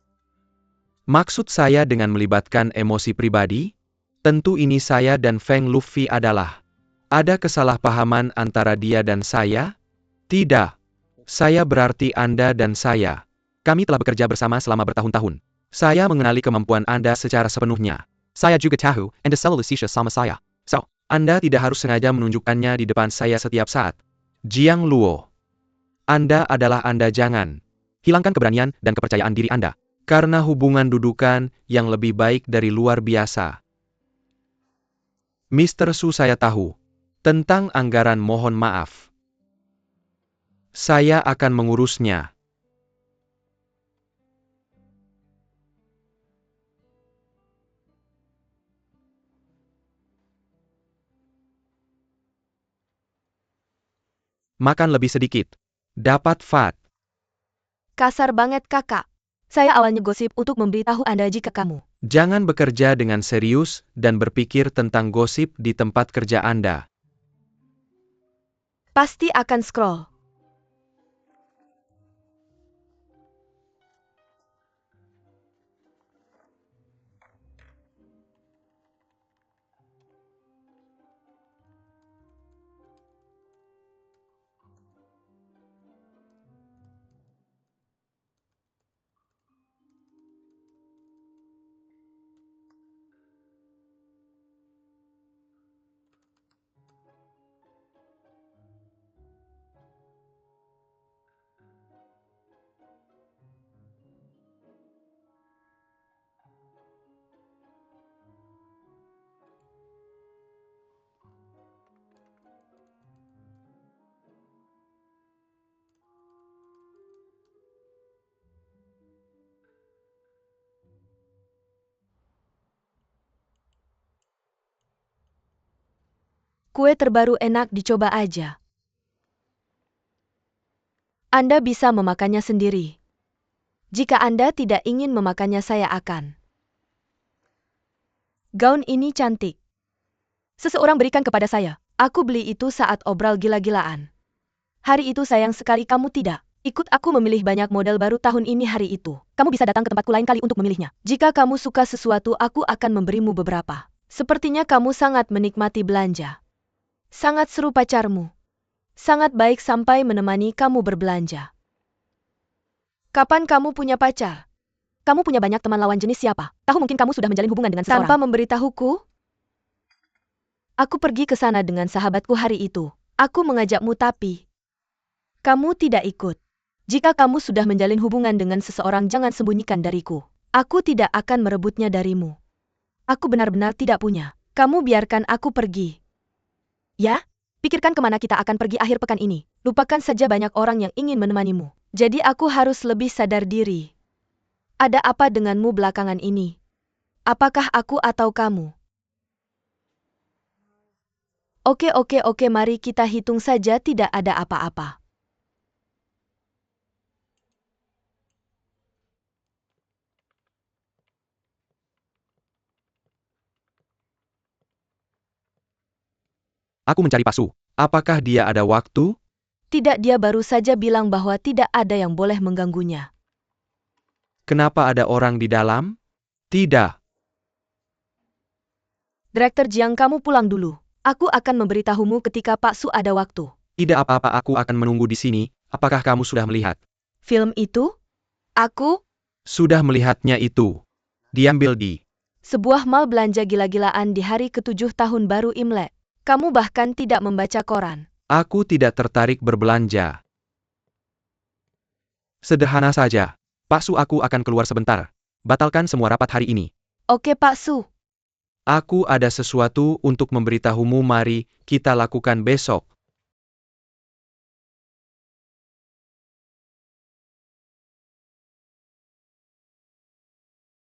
Maksud saya dengan melibatkan emosi pribadi? Tentu ini saya dan Feng Luffy adalah. Ada kesalahpahaman antara dia dan saya? Tidak. Saya berarti Anda dan saya. Kami telah bekerja bersama selama bertahun-tahun. Saya mengenali kemampuan Anda secara sepenuhnya. Saya juga tahu Anda selalu sisya sama saya. So, Anda tidak harus sengaja menunjukkannya di depan saya setiap saat. Jiang Luo. Anda adalah Anda, jangan hilangkan keberanian dan kepercayaan diri Anda. Karena hubungan dudukan yang lebih baik dari luar biasa. Mr. Su, saya tahu. Tentang anggaran, mohon maaf. Saya akan mengurusnya. Makan lebih sedikit. Dapat fat. Kasar banget, Kakak. Saya awalnya gosip untuk memberitahu Anda jika kamu Jangan bekerja dengan serius dan berpikir tentang gosip di tempat kerja Anda. pasti akan scroll. Kue terbaru enak, dicoba aja. Anda bisa memakannya sendiri. Jika Anda tidak ingin memakannya, saya akan. Gaun ini cantik. Seseorang berikan kepada saya. Aku beli itu saat obral gila-gilaan. Hari itu sayang sekali kamu tidak ikut aku memilih banyak model baru tahun ini hari itu. Kamu bisa datang ke tempatku lain kali untuk memilihnya. Jika kamu suka sesuatu, aku akan memberimu beberapa. Sepertinya kamu sangat menikmati belanja. Sangat seru pacarmu. Sangat baik sampai menemani kamu berbelanja. Kapan kamu punya pacar? Kamu punya banyak teman lawan jenis siapa? Tahu mungkin kamu sudah menjalin hubungan dengan seseorang. Tanpa memberitahuku? Aku pergi ke sana dengan sahabatku hari itu. Aku mengajakmu tapi Kamu tidak ikut. Jika kamu sudah menjalin hubungan dengan seseorang, jangan sembunyikan dariku. Aku tidak akan merebutnya darimu. Aku benar-benar tidak punya. Kamu biarkan aku pergi. Ya? Pikirkan kemana kita akan pergi akhir pekan ini. Lupakan saja banyak orang yang ingin menemanimu. Jadi aku harus lebih sadar diri. Ada apa denganmu belakangan ini? Apakah aku atau kamu? Oke, mari kita hitung saja, tidak ada apa-apa. Aku mencari Pak Su. Apakah dia ada waktu? Tidak, dia baru saja bilang bahwa tidak ada yang boleh mengganggunya. Kenapa ada orang di dalam? Tidak. Direktur Jiang, kamu pulang dulu. Aku akan memberitahumu ketika Pak Su ada waktu. Tidak apa-apa, aku akan menunggu di sini. Apakah kamu sudah melihat? Film itu? Aku? Sudah melihatnya itu. Diambil di Sebuah mal belanja gila-gilaan di hari ke-7 tahun baru Imlek. Kamu bahkan tidak membaca koran. Aku tidak tertarik berbelanja. Sederhana saja. Pak Su, aku akan keluar sebentar. Batalkan semua rapat hari ini. Oke Pak Su. Aku ada sesuatu untuk memberitahumu, mari kita lakukan besok.